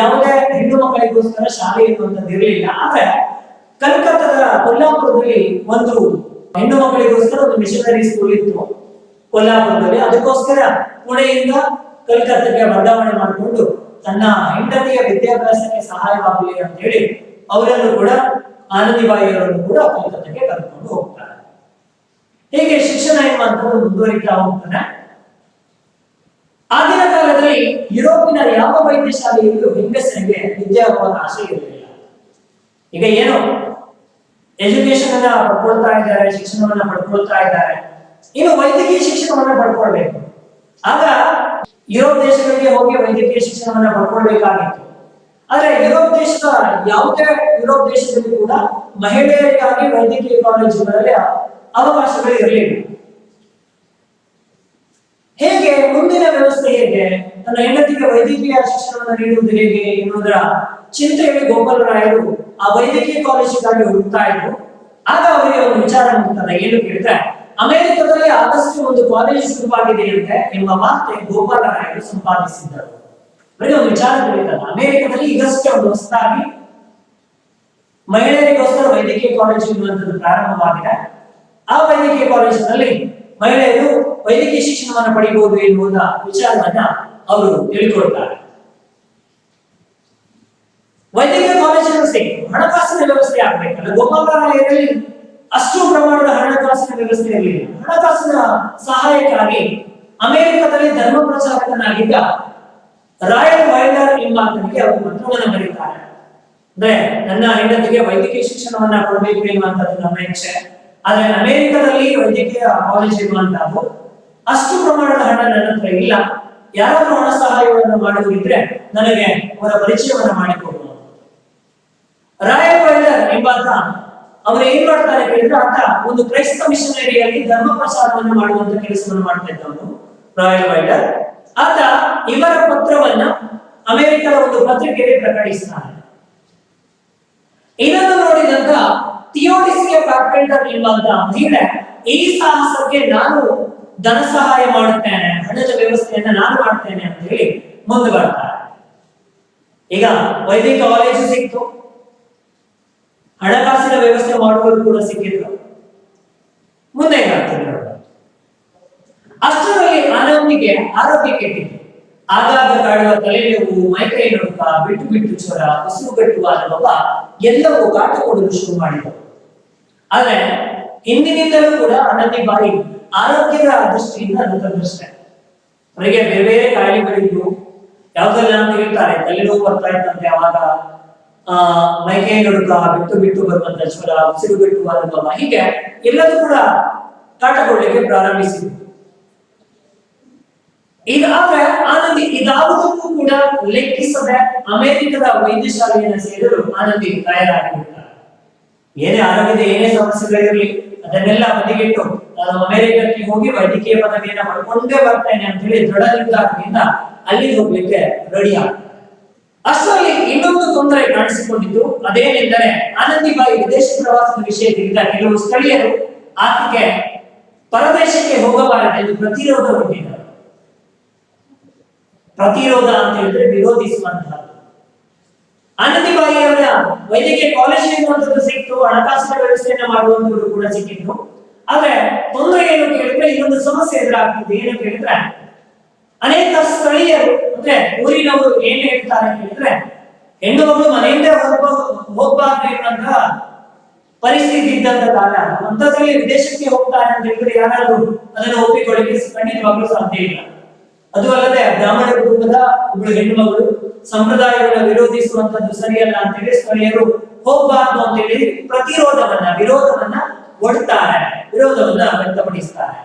ಯಾವುದೇ ಹೆಣ್ಣು ಮಕ್ಕಳಿಗೋಸ್ಕರ ಶಾಲೆ ಎನ್ನುವಂಥದ್ದು ಇರಲಿಲ್ಲ. ಆದ್ರೆ ಕಲ್ಕತ್ತದ ಕೊಲ್ಲಾಪುರದಲ್ಲಿ ಒಂದು ಹೆಣ್ಣು ಮಕ್ಕಳಿಗೋಸ್ಕರ ಒಂದು ಮಿಷನರಿ ಸ್ಕೂಲ್ ಇತ್ತು ಕೊಲ್ಲಾಪುರದಲ್ಲಿ. ಅದಕ್ಕೋಸ್ಕರ ಪುಣೆಯಿಂದ ಕಲ್ಕತ್ತೆಗೆ ವರ್ಗಾವಣೆ ಮಾಡಿಕೊಂಡು ತನ್ನ ಹೆಂಡತಿಯ ವಿದ್ಯಾಭ್ಯಾಸಕ್ಕೆ ಸಹಾಯವಾಗಲಿ ಅಂತ ಹೇಳಿ ಅವರನ್ನು ಕೂಡ, ಆನಂದಿಬಾಯಿಯವರನ್ನು ಕೂಡ ಕಲ್ಕತ್ತೆಗೆ ಕರೆದುಕೊಂಡು ಹೋಗ್ತಾರೆ. ಹೀಗೆ ಶಿಕ್ಷಣ ಎನ್ನುವಂಥದ್ದು ಮುಂದುವರಿತಾ ಹೋಗ್ತಾನೆ. ಆಗಿನ ಕಾಲದಲ್ಲಿ ಯುರೋಪಿನ ಯಾವ ವೈದ್ಯ ಶಾಲೆಯಲ್ಲೂ ಹೆಂಗಸರಿಗೆ ವಿದ್ಯಾಭ್ಯಾಸ ಇರಲಿಲ್ಲ. ಈಗ ಏನು ಎಜುಕೇಶನ್ ಅನ್ನ ಪಡ್ಕೊಳ್ತಾ ಇದ್ದಾರೆ, ಶಿಕ್ಷಣವನ್ನ ಪಡ್ಕೊಳ್ತಾ ಇದ್ದಾರೆ, ಇನ್ನು ವೈದ್ಯಕೀಯ ಶಿಕ್ಷಣವನ್ನ ಪಡ್ಕೊಳ್ಬೇಕು. ಆಗ ಯುರೋಪ್ ದೇಶಗಳಿಗೆ ಹೋಗಿ ವೈದ್ಯಕೀಯ ಶಿಕ್ಷಣವನ್ನ ಪಡ್ಕೊಳ್ಬೇಕಾಗಿತ್ತು. ಆದ್ರೆ ಯಾವುದೇ ಯುರೋಪ್ ದೇಶದಲ್ಲಿ ಕೂಡ ಮಹಿಳೆಯರಿಗಾಗಿ ವೈದ್ಯಕೀಯ ಕಾಲೇಜುಗಳಲ್ಲಿ ಅವಕಾಶಗಳು ಇರಲಿಲ್ಲ. ಹೇಗೆ ಮುಂದಿನ ವ್ಯವಸ್ಥೆ ಹೇಗೆ, ತನ್ನ ಹೆಂಡತಿಗೆ ವೈದ್ಯಕೀಯ ಶಿಕ್ಷಣವನ್ನು ನೀಡುವುದು ಹೇಗೆ ಎನ್ನುವುದರ ಚಿಂತೆಯಲ್ಲಿ ಗೋಪಾಲರಾಯರು ಆ ವೈದ್ಯಕೀಯ ಕಾಲೇಜಿಗಾಗಿ ಹುಡುಕ್ತಾ ಇದ್ರು. ಆಗ ಅವರಿಗೆ ಒಂದು ವಿಚಾರ ಮುಗ್ತದೆ. ಏನು ಕೇಳಿದ್ರೆ, ಅಮೆರಿಕದಲ್ಲಿ ಆದಷ್ಟು ಒಂದು ಕಾಲೇಜ್ ಶುರುವಾಗಿದೆಯಂತೆ ಎಂಬ ವಾರ್ತೆ ಗೋಪಾಲರಾಯರು ಸಂಪಾದಿಸಿದ್ದರು. ಅವರಿಗೆ ಒಂದು ವಿಚಾರ ತಿಳಿತಲ್ಲ, ಅಮೆರಿಕದಲ್ಲಿ ಈಗಷ್ಟೇ ಒಂದು ಹೊಸದಾಗಿ ಮಹಿಳೆಯರಿಗೋಸ್ಕರ ವೈದ್ಯಕೀಯ ಕಾಲೇಜು ಎನ್ನುವಂಥದ್ದು ಪ್ರಾರಂಭವಾಗಿದೆ. ಆ ವೈದ್ಯಕೀಯ ಕಾಲೇಜಿನಲ್ಲಿ ಮಹಿಳೆಯರು ವೈದ್ಯಕೀಯ ಶಿಕ್ಷಣವನ್ನು ಪಡೆಯಬಹುದು ಎನ್ನುವುದ ವಿಚಾರವನ್ನ ಅವರು ತಿಳಿದುಕೊಳ್ತಾರೆ. ವೈದ್ಯಕೀಯ ಕಾಲೇಜಿನ ವ್ಯವಸ್ಥೆ, ಹಣಕಾಸಿನ ವ್ಯವಸ್ಥೆ ಆಗ್ಬೇಕಲ್ಲ. ಗೋಪಾಲರಾಯರಲ್ಲಿ ಅಷ್ಟು ಪ್ರಮಾಣದ ಹಣಕಾಸಿನ ವ್ಯವಸ್ಥೆ ಇರಲಿಲ್ಲ. ಹಣಕಾಸಿನ ಸಹಾಯಕ್ಕಾಗಿ ಅಮೆರಿಕದಲ್ಲಿ ಧರ್ಮ ಪ್ರಚಾರಕನಾಗಿದ್ದ ರಾಯಲ್ ವೈಲ್ಡರ್ ಎಂಬ ಆತನಿಗೆ ಅವರು ಪತ್ರವನ್ನು ಬರೀತಾರೆ. ಅಂದ್ರೆ, ನನ್ನ ಹೆಂಡತಿಗೆ ವೈದ್ಯಕೀಯ ಶಿಕ್ಷಣವನ್ನ ಕೊಡಬೇಕು ಎನ್ನುವಂಥದ್ದು ನಮ್ಮ ಇಚ್ಛೆ. ಆದ್ರೆ ಅಮೆರಿಕದಲ್ಲಿ ವೈದ್ಯಕೀಯ ಕಾಲೇಜ್ ಇರುವಂತಹದ್ದು, ಅಷ್ಟು ಪ್ರಮಾಣದ ಹಣ ನನ್ನ ಹತ್ರ ಇಲ್ಲ. ಯಾರಾದ್ರೂ ಹಣ ಸಹಾಯವನ್ನು ಮಾಡುವುದಿದ್ರೆ ನನಗೆ ಅವರ ಪರಿಚಯವನ್ನ ಮಾಡಿಕೊಡುವ. ರಾಯಲ್ ವೈಲ್ಡರ್ ಎಂಬಾತ ಅವರು ಏನ್ ಮಾಡ್ತಾರೆ ಕೇಳಿದ್ರೆ, ಆತ ಒಂದು ಕ್ರೈಸ್ತ ಮಿಷನರಿಯಲ್ಲಿ ಧರ್ಮ ಪ್ರಚಾರವನ್ನು ಮಾಡುವಂತ ಕೆಲಸವನ್ನು ಮಾಡ್ತಾ ಇದ್ದವನು ರಾಯಲ್ ವೈಲ್ಡರ್. ಆತ ಇವರ ಪತ್ರವನ್ನ ಅಮೆರಿಕದ ಒಂದು ಪತ್ರಿಕೆಗೆ ಪ್ರಕಟಿಸ್ತಾನೆ. ಇದನ್ನು ನೋಡಿದಂತ ಥಿಯೋಡಿಸಿಯಾ ಕಾರ್ಪೆಂಟರ್ ಎಂಬಂತ ಮಹಿಳೆ, ಈ ಸಾಹಸಕ್ಕೆ ನಾನು ಧನ ಸಹಾಯ ಮಾಡುತ್ತೇನೆ, ಹಣದ ವ್ಯವಸ್ಥೆಯನ್ನ ನಾನು ಮಾಡ್ತೇನೆ ಅಂತ ಹೇಳಿ ಮುಂದೆ ಬರ್ತಾರೆ. ಈಗ ವೈದ್ಯಕೀಯ ಕಾಲೇಜು ಸಿಕ್ತು, ಹಣಕಾಸಿನ ವ್ಯವಸ್ಥೆ ಮಾಡುವುದು ಕೂಡ ಸಿಕ್ಕಿದ್ರು. ಮುಂದೆ ಏನಾಗ್ತದೆ? ಅಷ್ಟರಲ್ಲಿ ಆನಂದಿಗೆ ಆರೋಗ್ಯ ಕೆಟ್ಟಿತ್ತು. ಆಗಾಗ ಕಾಡುವ ತಲೆನೋವು, ಮೈಕೈ ನಡುಕ, ಬಿಟ್ಟು ಬಿಟ್ಟು ಜ್ವರ, ಉಸಿರುಗಟ್ಟುವ ಅನುಭವ ಎಲ್ಲವೂ ಕಾಟ ಕೊಡಲು ಶುರು ಮಾಡಿದರು. ಆದ್ರೆ ಹಿಂದಿನಿಂದಲೂ ಕೂಡ ಆನಂದಿಬಾಯಿ ಆರೋಗ್ಯದ ದೃಷ್ಟಿಯಿಂದ ಅನುಕರಿಸ್ತಾರೆ. ಅವರಿಗೆ ಬೇರೆ ಬೇರೆ ಕಾಯಿಲೆಗಳಿದ್ದು ಯಾವ್ದೆಲ್ಲ ಅಂತ ಹೇಳ್ತಾರೆ. ತಲೆನೋವು ಬರ್ತಾ ಇತ್ತಂತೆ, ಅವಾಗ ಮೈಕೈ ನಡುಕ, ಬಿಟ್ಟು ಬಿಟ್ಟು ಬರುವಂತ ಜ್ವರ, ಉಸಿರುಗಟ್ಟುವ ಅನುಭವ, ಹೀಗೆ ಎಲ್ಲದೂ ಕೂಡ ಕಾಟಕೊಳ್ಳಿಕ್ಕೆ ಪ್ರಾರಂಭಿಸಿದ್ರು. ಇದಾದ್ರೆ ಆನಂದಿ ಇದಾವುದಕ್ಕೂ ಕೂಡ ಲೆಕ್ಕಿಸದೆ ಅಮೆರಿಕದ ವೈದ್ಯಶಾಲೆಯನ್ನು ಸೇರಲು ಆನಂದಿ ತಯಾರಾಗಿರುತ್ತಾರೆ. ಏನೇ ಆರೋಗ್ಯದ ಏನೇ ಸಮಸ್ಯೆಗಳಿರಲಿ ಅದನ್ನೆಲ್ಲ ಬದಿಗಿಟ್ಟು ನಾನು ಅಮೆರಿಕಕ್ಕೆ ಹೋಗಿ ವೈದ್ಯಕೀಯ ಪದವಿಯನ್ನ ಪಡ್ಕೊಂಡೇ ಬರ್ತೇನೆ ಅಂತ ಹೇಳಿ ದೃಢ ನಿರ್ಧಾರದಿಂದ ಅಲ್ಲಿ ಹೋಗ್ಲಿಕ್ಕೆ ರೆಡಿ ಆಗ್ತಾರೆ. ಅಷ್ಟರಲ್ಲಿ ಇನ್ನೊಂದು ತೊಂದರೆ ಕಾಣಿಸಿಕೊಂಡಿದ್ದು. ಅದೇನೆಂದರೆ ಆನಂದಿಬಾಯಿ ವಿದೇಶ ಪ್ರವಾಸದ ವಿಷಯದಿಂದ ಕೆಲವು ಸ್ಥಳೀಯರು ಆಕೆಗೆ ಪರದೇಶಕ್ಕೆ ಹೋಗಬಾರದೆಂದು ಪ್ರತಿರೋಧ ಒಡ್ಡಿದರು. ಪ್ರತಿರೋಧ ಅಂತ ಹೇಳಿದ್ರೆ ವಿರೋಧಿಸುವಂತಹದ್ದು. ಆನಂದಿಬಾಯಿಯವರ ವೈದ್ಯಕೀಯ ಕಾಲೇಜ್ ಎನ್ನುವಂಥದ್ದು ಸಿಕ್ತು, ಹಣಕಾಸಿನ ವ್ಯವಸ್ಥೆಯನ್ನ ಮಾಡುವಂತವರು ಕೂಡ ಸಿಕ್ಕಿದ್ರು. ಆದ್ರೆ ತೊಂದರೆ ಏನು ಕೇಳಿದ್ರೆ ಇನ್ನೊಂದು ಸಮಸ್ಯೆ ಎದುರಾಗ್ತದೆ. ಏನು ಕೇಳಿದ್ರೆ ಅನೇಕ ಸ್ಥಳೀಯರು ಅಂದ್ರೆ ಊರಿನವರು ಏನ್ ಹೇಳ್ತಾರೆ ಕೇಳಿದ್ರೆ, ಹೆಣ್ಣು ಮಗಳು ಮನೆಯಿಂದ ಹೋಗ್ಬಾರ್ದು ಎನ್ನುವಂತಹ ಪರಿಸ್ಥಿತಿ ಇದ್ದಂತ ಕಾಲ, ಅಂತದ್ರಲ್ಲಿ ವಿದೇಶಕ್ಕೆ ಹೋಗ್ತಾರೆ ಅಂತ ಹೇಳಿದ್ರೆ ಯಾರಾದ್ರೂ ಅದನ್ನು ಒಪ್ಪಿಕೊಳ್ಳಿಕ್ಕೆ ಖಂಡಿತವಾಗ್ಲೂ ಸಾಧ್ಯ ಇಲ್ಲ. ಅದು ಅಲ್ಲದೆ ಬ್ರಾಹ್ಮಣ ಕುಟುಂಬದ ಒಬ್ಬಳು ಹೆಣ್ಣು ಮಗಳು ಸಂಪ್ರದಾಯಗಳನ್ನ ವಿರೋಧಿಸುವಂತದ್ದು ಸರಿಯಲ್ಲ ಅಂತ ಹೇಳಿ ಸ್ಥಳೀಯರು ಹೋಗ್ಬಾರ್ದು ಅಂತ ಹೇಳಿ ವಿರೋಧವನ್ನ ಒಡ್ತಾರೆ, ವಿರೋಧವನ್ನ ವ್ಯಕ್ತಪಡಿಸ್ತಾರೆ.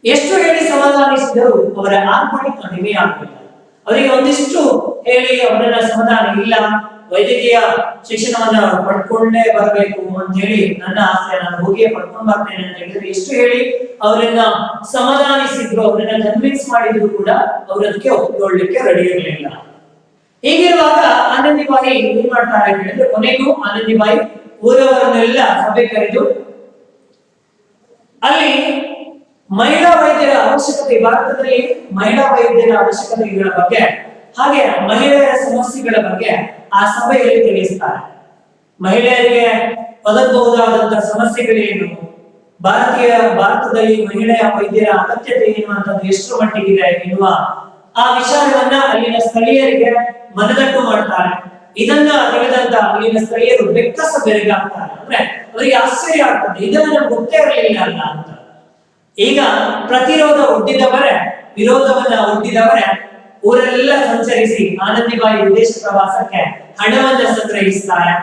ಎಷ್ಟು ಹೇಳಿ ಸಮಾಧಾನಿಸಿದರೂ ಅವರ ಆತ್ಮಣಿ ಕಡಿಮೆಯಾಗಲಿಲ್ಲ. ಅವರಿಗೆ ಒಂದಿಷ್ಟು ಹೇಳಿ ಅವರನ್ನ ಸಮಾಧಾನ ಇಲ್ಲ, ವೈದ್ಯಕೀಯ ಶಿಕ್ಷಣವನ್ನ ಪಡ್ಕೊಂಡೇ ಬರಬೇಕು ಅಂತ ಹೇಳಿ ನನ್ನ ಆಸೆ, ನಾನು ಹೋಗಿಯೇ ಪಡ್ಕೊಂಡ್ ಬರ್ತೇನೆ ಅಂತ ಹೇಳಿದ್ರೆ ಎಷ್ಟು ಹೇಳಿ ಅವರನ್ನ ಸಮಾಧಾನಿಸಿದ್ರು, ಅವರನ್ನ ಕನ್ವಿನ್ಸ್ ಮಾಡಿದ್ರು ಕೂಡ ಅವರು ಅದಕ್ಕೆ ಒಪ್ಪಿಕೊಳ್ಳಲಿಕ್ಕೆ ರೆಡಿ ಇರಲಿಲ್ಲ. ಹೀಗಿರುವಾಗ ಆನಂದಿಬಾಯಿ ಏನ್ ಮಾಡ್ತಾರೆ ಹೇಳಿದ್ರೆ, ಕೊನೆಗೂ ಆನಂದಿಬಾಯಿ ಊರವರನ್ನೆಲ್ಲ ಸಭೆ ಕರೆದು ಅಲ್ಲಿ ಮಹಿಳಾ ವೈದ್ಯರ ಅವಶ್ಯಕತೆ, ಭಾರತದಲ್ಲಿ ಮಹಿಳಾ ವೈದ್ಯರ ಅವಶ್ಯಕತೆಗಳ ಬಗ್ಗೆ ಹಾಗೆ ಮಹಿಳೆಯರ ಸಮಸ್ಯೆಗಳ ಬಗ್ಗೆ ಆ ಸಭೆಯಲ್ಲಿ ತಿಳಿಸ್ತಾರೆ. ಮಹಿಳೆಯರಿಗೆ ಒದಗಬಹುದಾದಂತಹ ಸಮಸ್ಯೆಗಳೇನು, ಭಾರತದಲ್ಲಿ ಮಹಿಳೆಯ ವೈದ್ಯರ ಅಗತ್ಯತೆ ಎನ್ನುವಂಥದ್ದು ಎಷ್ಟು ಮಟ್ಟಿಗಿದೆ ಎನ್ನುವ ಆ ವಿಚಾರವನ್ನ ಅಲ್ಲಿನ ಸ್ಥಳೀಯರಿಗೆ ಮನದಟ್ಟು ಮಾಡ್ತಾರೆ. ಇದನ್ನ ತಿಳಿದಂತ ಅಲ್ಲಿನ ಸ್ಥಳೀಯರು ಬೆಕ್ಕಸ ಬೆರಗಾಗ್ತಾರೆ. ಅಂದ್ರೆ ಅವರಿಗೆ ಆಶ್ಚರ್ಯ ಆಗ್ತದೆ, ಇದನ್ನ ನಮ್ಗೆ ಗೊತ್ತೇ ಇರಲಿಲ್ಲ ಅಲ್ಲ ಅಂತ. ಈಗ ಪ್ರತಿರೋಧ ಒಡ್ಡಿದವರೇ, ವಿರೋಧವನ್ನ ಒಡ್ಡಿದವರೇ ಊರೆಲ್ಲ ಸಂಚರಿಸಿ ಆನಂದಿಬಾಯಿ ವಿದೇಶ ಪ್ರವಾಸಕ್ಕೆ ಹಣವನ್ನ ಸಂಗ್ರಹಿಸ್ತಾರೆ.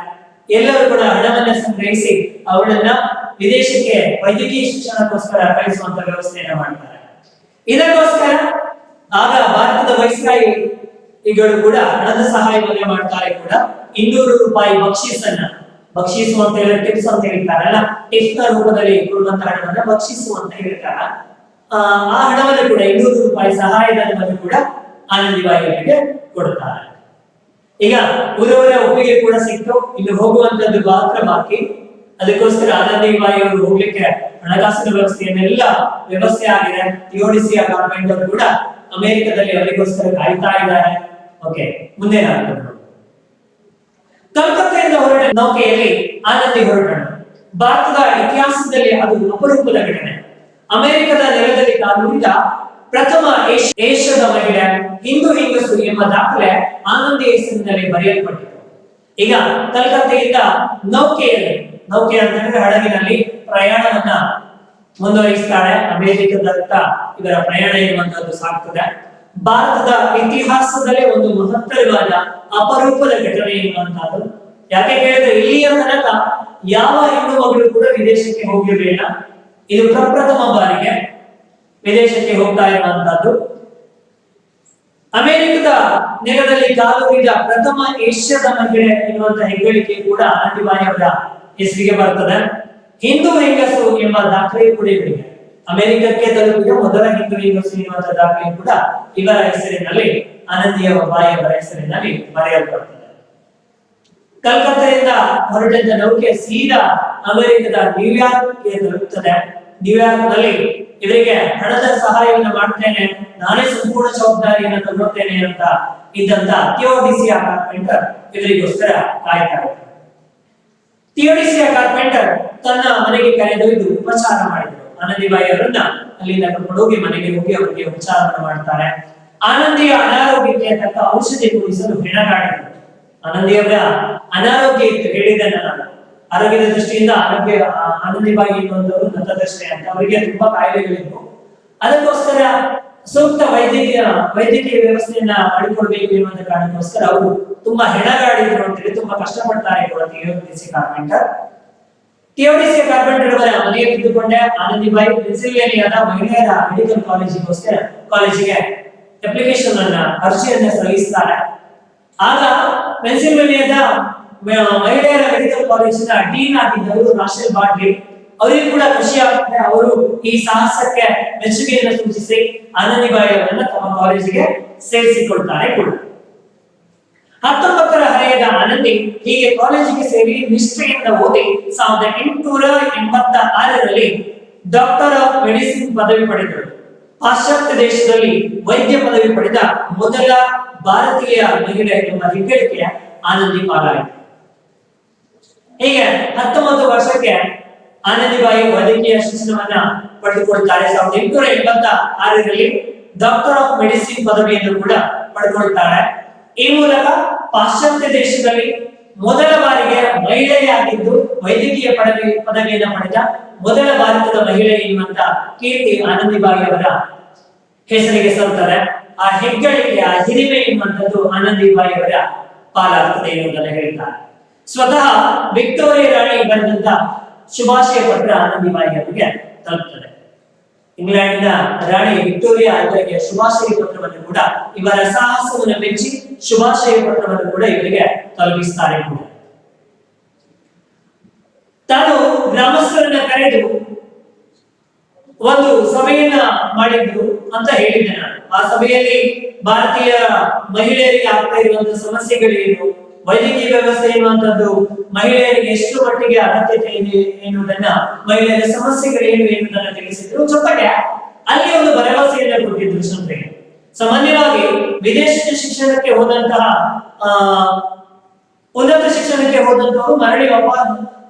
ಎಲ್ಲರೂ ಕೂಡ ಹಣವನ್ನ ಸಂಗ್ರಹಿಸಿ ಅವಳನ್ನ ವಿದೇಶಕ್ಕೆ ವೈದ್ಯಕೀಯ ಶಿಕ್ಷಣಕ್ಕೋಸ್ಕರ ಕಳಿಸುವಂತ ವ್ಯವಸ್ಥೆಯನ್ನ ಮಾಡ್ತಾರೆ. ಇದಕ್ಕೋಸ್ಕರ ಆಗ ಭಾರತದ ವೈಸ್ರಾಯಿಗಳು ಕೂಡ ಹಣದ ಸಹಾಯವನ್ನೇ ಮಾಡ್ತಾರೆ. ಕೂಡ 200 ರೂಪಾಯಿ ಬಕ್ಷೀಸು ಅಂತ ಹೇಳಿ ಟಿಪ್ಸ್ ಅಂತ ಹೇಳ್ತಾರಲ್ಲ, ಟಿಪ್ಸ್ ನ ರೂಪದಲ್ಲಿ ಕೊಡುವಂತ ಹಣವನ್ನ ಬಕ್ಷೀಸು ಅಂತ ಹೇಳ್ತಾರ. ಆ ಹಣವನ್ನು ಕೂಡ 200 ರೂಪಾಯಿ ಸಹಾಯಧನವನ್ನು ಕೂಡ ಆನಂದಿಬಾಯಿಯವರಿಗೆ ಕೊಡ್ತಾರೆ. ಈಗ ಊರವರ ಒಪ್ಪಿಗೆ ಕೂಡ ಸಿಕ್ತು, ಇಲ್ಲಿ ಹೋಗುವಂತದ್ದು ಮಾತ್ರ ಬಾಕಿ. ಅದಕ್ಕೋಸ್ಕರ ಆನಂದಿಬಾಯಿಯವರು ಹೋಗ್ಲಿಕ್ಕೆ ಹಣಕಾಸಿನ ವ್ಯವಸ್ಥೆ ಆಗಿದೆ. ಥಿಯೋಡಿಸಿಯಾ ಕಾರ್ಪೆಂಟರ್ ಕೂಡ ಅಮೆರಿಕದಲ್ಲಿ ಅವರಿಗೋಸ್ಕರ ಕಾಯ್ತಾ ಇದ್ದಾರೆ. ಓಕೆ, ಮುಂದೆ ಕಲ್ಕತ್ತೆಯಿಂದ ಹೊರಟ ನೌಕೆಯಲ್ಲಿ ಆನಂದಿ ಹೊರಟಳು. ಭಾರತದ ಇತಿಹಾಸದಲ್ಲಿ ಅದು ಅಪರೂಪದ ಘಟನೆ. ಅಮೆರಿಕದ ನೆಲದಲ್ಲಿ ಕಾಲೂರಿದ ಪ್ರಥಮ ಏಷ್ಯಾದ ಮಹಿಳೆ ಹಿಂದೂ ಹೆಂಗಸು ಎಂಬ ದಾಖಲೆ ಆನಂದಿ ಹೆಸರಿನಲ್ಲಿ ಬರೆಯಲ್ಪಟ್ಟಿತು. ಈಗ ಕಲ್ಕತ್ತೆಯಿಂದ ನೌಕೆ ಅಂತಂದ್ರೆ ಹಡಗಿನಲ್ಲಿ ಪ್ರಯಾಣವನ್ನ ಮುಂದುವರಿಸ್ತಾಳೆ. ಅಮೆರಿಕದತ್ತ ಇವರ ಪ್ರಯಾಣ ಎನ್ನುವಂತದ್ದು ಸಾಗ್ತದೆ. ಭಾರತದ ಇತಿಹಾಸದಲ್ಲೇ ಒಂದು ಮಹತ್ತರವಾದ ಅಪರೂಪದ ಘಟನೆ ಎನ್ನುವಂತದ್ದು. ಯಾಕೆ ಕೇಳಿದ್ರೆ ಇಲ್ಲಿಯ ತನಕ ಯಾವ ಹೆಣ್ಣು ಮಗಳು ಕೂಡ ವಿದೇಶಕ್ಕೆ ಹೋಗಿರಲಿಲ್ಲ. ಇದು ಪ್ರಪ್ರಥಮ ಬಾರಿಗೆ ವಿದೇಶಕ್ಕೆ ಹೋಗ್ತಾ ಇರುವಂತದ್ದು. ಅಮೆರಿಕದ ನೆಲದಲ್ಲಿ ಕಾಲೂರಿದ ಪ್ರಥಮ ಏಷ್ಯಾದ ಮಹಿಳೆ ಎನ್ನುವಂತ ಹೆಗ್ಗಳಿಕೆ ಕೂಡ ಆನಂದಿಬಾಯಿ ಅವರ ಹೆಸರಿಗೆ ಬರ್ತದೆ. ಹಿಂದೂ ಹೆಂಗಸು ಎಂಬ ದಾಖಲೆ ಕೂಡ ಇವರಿಗೆ. ಅಮೆರಿಕಕ್ಕೆ ತಲುಪಿದ ಮೊದಲ ಹಿಂದೂ ಹೆಂಗಸು ಎನ್ನುವಂತ ದಾಖಲೆ ಕೂಡ ಇವರ ಹೆಸರಿನಲ್ಲಿ, ಆನಂದಿಬಾಯಿ ಅವರ ಹೆಸರಿನಲ್ಲಿ ಬರೆಯಲ್ಪಡ್ತದೆ. ಕಲ್ಕತ್ತೆಯಿಂದ ಹೊರಟಿದ್ದ ನೌಕೆ ಸೀದಾ ಅಮೆರಿಕದ ನ್ಯೂಯಾರ್ಕ್ಗೆ ತಲುಪುತ್ತದೆ. ನ್ಯೂಯಾರ್ಕ್ ನಲ್ಲಿ ಇವರಿಗೆ ಹಣದ ಸಹಾಯವನ್ನು ಮಾಡ್ತೇನೆ, ನಾನೇ ಸಂಪೂರ್ಣ ಜವಾಬ್ದಾರಿಯನ್ನು ತಗೊಳ್ತೇನೆ ಅಂತ ಇದ್ದಂತ ಥಿಯೋಡಿಸಿಯಾ ಕಾರ್ಪೆಂಟರ್ ಇವರಿಗೋಸ್ಕರ ಕಾಯ್ತಾರೆ. ಥಿಯೋಡಿಸಿಯಾ ಕಾರ್ಪೆಂಟರ್ ತನ್ನ ಮನೆಗೆ ಕರೆದೊಯ್ದು ಉಪಚಾರ ಮಾಡಿದರು. ಆನಂದಿಬಾಯಿ ಅವರನ್ನ ಅಲ್ಲಿಂದ ಕರ್ಕೊಂಡು ಹೋಗಿ ಮನೆಗೆ ಹೋಗಿ ಅವರಿಗೆ ಉಪಚಾರವನ್ನು ಮಾಡ್ತಾರೆ. ಆನಂದಿಯ ಅನಾರೋಗ್ಯಕ್ಕೆ ತಕ್ಕ ಔಷಧಿ ಕೊಡಿಸಲು ಹೆಣಗಾಡಿದರು. ಆನಂದಿಯವರ ಅನಾರೋಗ್ಯ ಇತ್ತು, ಹೇಳಿದ್ದೇನೆ ನಾನು. ಆರೋಗ್ಯದ ದೃಷ್ಟಿಯಿಂದ ಆನಂದಿಬಾಯಿ ಎನ್ನುವಂತವರು ದತ್ತದರ್ಶನೆ ಅಂತ, ಅವರಿಗೆ ತುಂಬಾ ಕಾಯಿಲೆಗಳಿದ್ವು. ಅದಕ್ಕೋಸ್ಕರ ಸೂಕ್ತ ವೈದ್ಯಕೀಯ ವ್ಯವಸ್ಥೆಯನ್ನ ಮಾಡಿಕೊಡ್ಬೇಕು ಎನ್ನುವಂತ ಕಾರಣಕ್ಕೋಸ್ಕರ ಅವರು ತುಂಬಾ ಹೆಣಗಾಡಿದ್ರು ಅಂತೇಳಿ ತುಂಬಾ ಕಷ್ಟಪಡ್ತಾರೆ ಕೂಡ ಥಿಯೋಡಿಸಿ ಕಾರ್ಪೆಂಟರ್ ಅವರ ಮನೆಗೆ ಬಿದ್ದುಕೊಂಡೆ ಆನಂದಿಬಾಯಿ ಪೆನ್ಸಿಲ್ವೇನಿಯಾದ ಮಹಿಳೆಯರ ಮೆಡಿಕಲ್ ಕಾಲೇಜಿಗೆ ಅಪ್ಲಿಕೇಶನ್ ಅರ್ಜಿಯನ್ನ ಸಲ್ಲಿಸ್ತಾರೆ. ಆಗ ಪೆನ್ಸಿಲ್ವೇನಿಯಾದ ಮಹಿಳೆಯರ ಮೆಡಿಕಲ್ ಕಾಲೇಜಿನ ಡೀನ್ ಆಗಿದ್ದವರು ರಾಶೆಲ್ ಬಾಟ್ಲಿ, ಅವರಿಗೂ ಕೂಡ ಖುಷಿ ಆಗುತ್ತೆ. ಅವರು ಈ ಸಾಹಸಕ್ಕೆ ಮೆಚ್ಚುಗೆಯನ್ನು ಸೂಚಿಸಿ ಆನಂದಿಬಾಯಿ ಅವರನ್ನ ತಮ್ಮ ಕಾಲೇಜಿಗೆ ಸೇರಿಸಿಕೊಳ್ತಾರೆ ಕೂಡ. 19ರ ಹರೆಯದ ಆನಂದಿ ಹೀಗೆ ಕಾಲೇಜಿಗೆ ಸೇರಿ ನಿಷ್ಠೆಯಿಂದ ಓದಿ 1886ರಲ್ಲಿ ಡಾಕ್ಟರ್ ಆಫ್ ಮೆಡಿಸಿನ್ ಪದವಿ ಪಡೆದರು. ಪಾಶ್ಚಾತ್ಯ ದೇಶದಲ್ಲಿ ವೈದ್ಯ ಪದವಿ ಪಡೆದ ಮೊದಲ ಭಾರತೀಯ ಮಹಿಳೆ ಎಂಬ ಹೆಗ್ಗಳಿಕೆ ಆನಂದಿ ಪಾಲಾಯಿತು. ಹೀಗೆ 19 ವರ್ಷಕ್ಕೆ ಆನಂದಿಬಾಯಿ ವೈದ್ಯಕೀಯ ಶಿಕ್ಷಣವನ್ನ ಪಡೆದುಕೊಳ್ತಾರೆ. 1886ರಲ್ಲಿ ಡಾಕ್ಟರ್ ಆಫ್ ಮೆಡಿಸಿನ್ ಪದವಿಯನ್ನು ಕೂಡ ಪಡೆದುಕೊಳ್ತಾರೆ. ಈ ಮೂಲಕ ಪಾಶ್ಚಾತ್ಯ ದೇಶದಲ್ಲಿ ಮೊದಲ ಬಾರಿಗೆ ಮಹಿಳೆಯಾಗಿದ್ದು ವೈದ್ಯಕೀಯ ಪದವಿಯನ್ನು ಪಡೆದ ಮೊದಲ ಭಾರತದ ಮಹಿಳೆ ಎನ್ನುವಂತ ಕೀರ್ತಿ ಆನಂದಿಬಾಯಿ ಅವರ ಹೆಸರಿಗೆ ಸಲ್ತಾರೆ. ಆ ಹೆಗ್ಗಳಿಕೆ, ಆ ಹಿರಿಮೆ ಎನ್ನುವಂಥದ್ದು ಆನಂದಿಬಾಯಿ ಅವರ ಪಾಲಾಗ್ತದೆ ಎನ್ನುವುದನ್ನು ಹೇಳ್ತಾರೆ. ಸ್ವತಃ ವಿಕ್ಟೋರಿಯಾ ರಾಣಿ ಬರೆದಂತ ಶುಭಾಶಯ ಪತ್ರ ಆನಂದಿಬಾಯಿ ಅವರಿಗೆ ತಲುಪ್ತದೆ. ಇಂಗ್ಲೆಂಡ್ನ ರಾಣಿ ವಿಕ್ಟೋರಿಯಾ ಅವರಿಗೆ ಶುಭಾಶಯ ಪತ್ರವನ್ನು ಕೂಡ, ಇವರ ಸಾಹಸವನ್ನು ಮೆಚ್ಚಿ ಶುಭಾಶಯ ಪತ್ರವನ್ನು ಕೂಡ ಇವರಿಗೆ ತಲುಪಿಸ್ತಾರೆ ಕೂಡ. ತಾನು ಗ್ರಾಮಸ್ಥರನ್ನ ಕರೆದು ಒಂದು ಸಭೆಯನ್ನ ಮಾಡಿದ್ರು ಅಂತ ಹೇಳಿದ್ದೆ ನಾನು. ಆ ಸಭೆಯಲ್ಲಿ ಭಾರತೀಯ ಮಹಿಳೆಯರಿಗೆ ಆಗ್ತಾ ಇರುವಂತಹ ಸಮಸ್ಯೆಗಳೇನು, ವೈದ್ಯಕೀಯ ವ್ಯವಸ್ಥೆ ಎನ್ನುವಂಥದ್ದು ಮಹಿಳೆಯರಿಗೆ ಎಷ್ಟು ಮಟ್ಟಿಗೆ ಅಗತ್ಯತೆ ಇದೆ ಎನ್ನುವುದನ್ನ, ಮಹಿಳೆಯರ ಸಮಸ್ಯೆಗಳೇನು ಎನ್ನುವುದನ್ನ ತಿಳಿಸಿದ್ರು. ಜೊತೆಗೆ ಅಲ್ಲಿ ಒಂದು ಭರವಸೆಯನ್ನ ಕೊಟ್ಟಿದ್ರು ಜನರಿಗೆ. ಸಾಮಾನ್ಯವಾಗಿ ವಿದೇಶಿ ಶಿಕ್ಷಣಕ್ಕೆ ಹೋದಂತಹ ಉನ್ನತ ಶಿಕ್ಷಣಕ್ಕೆ ಹೋದಂತವರು ಮರಳಿ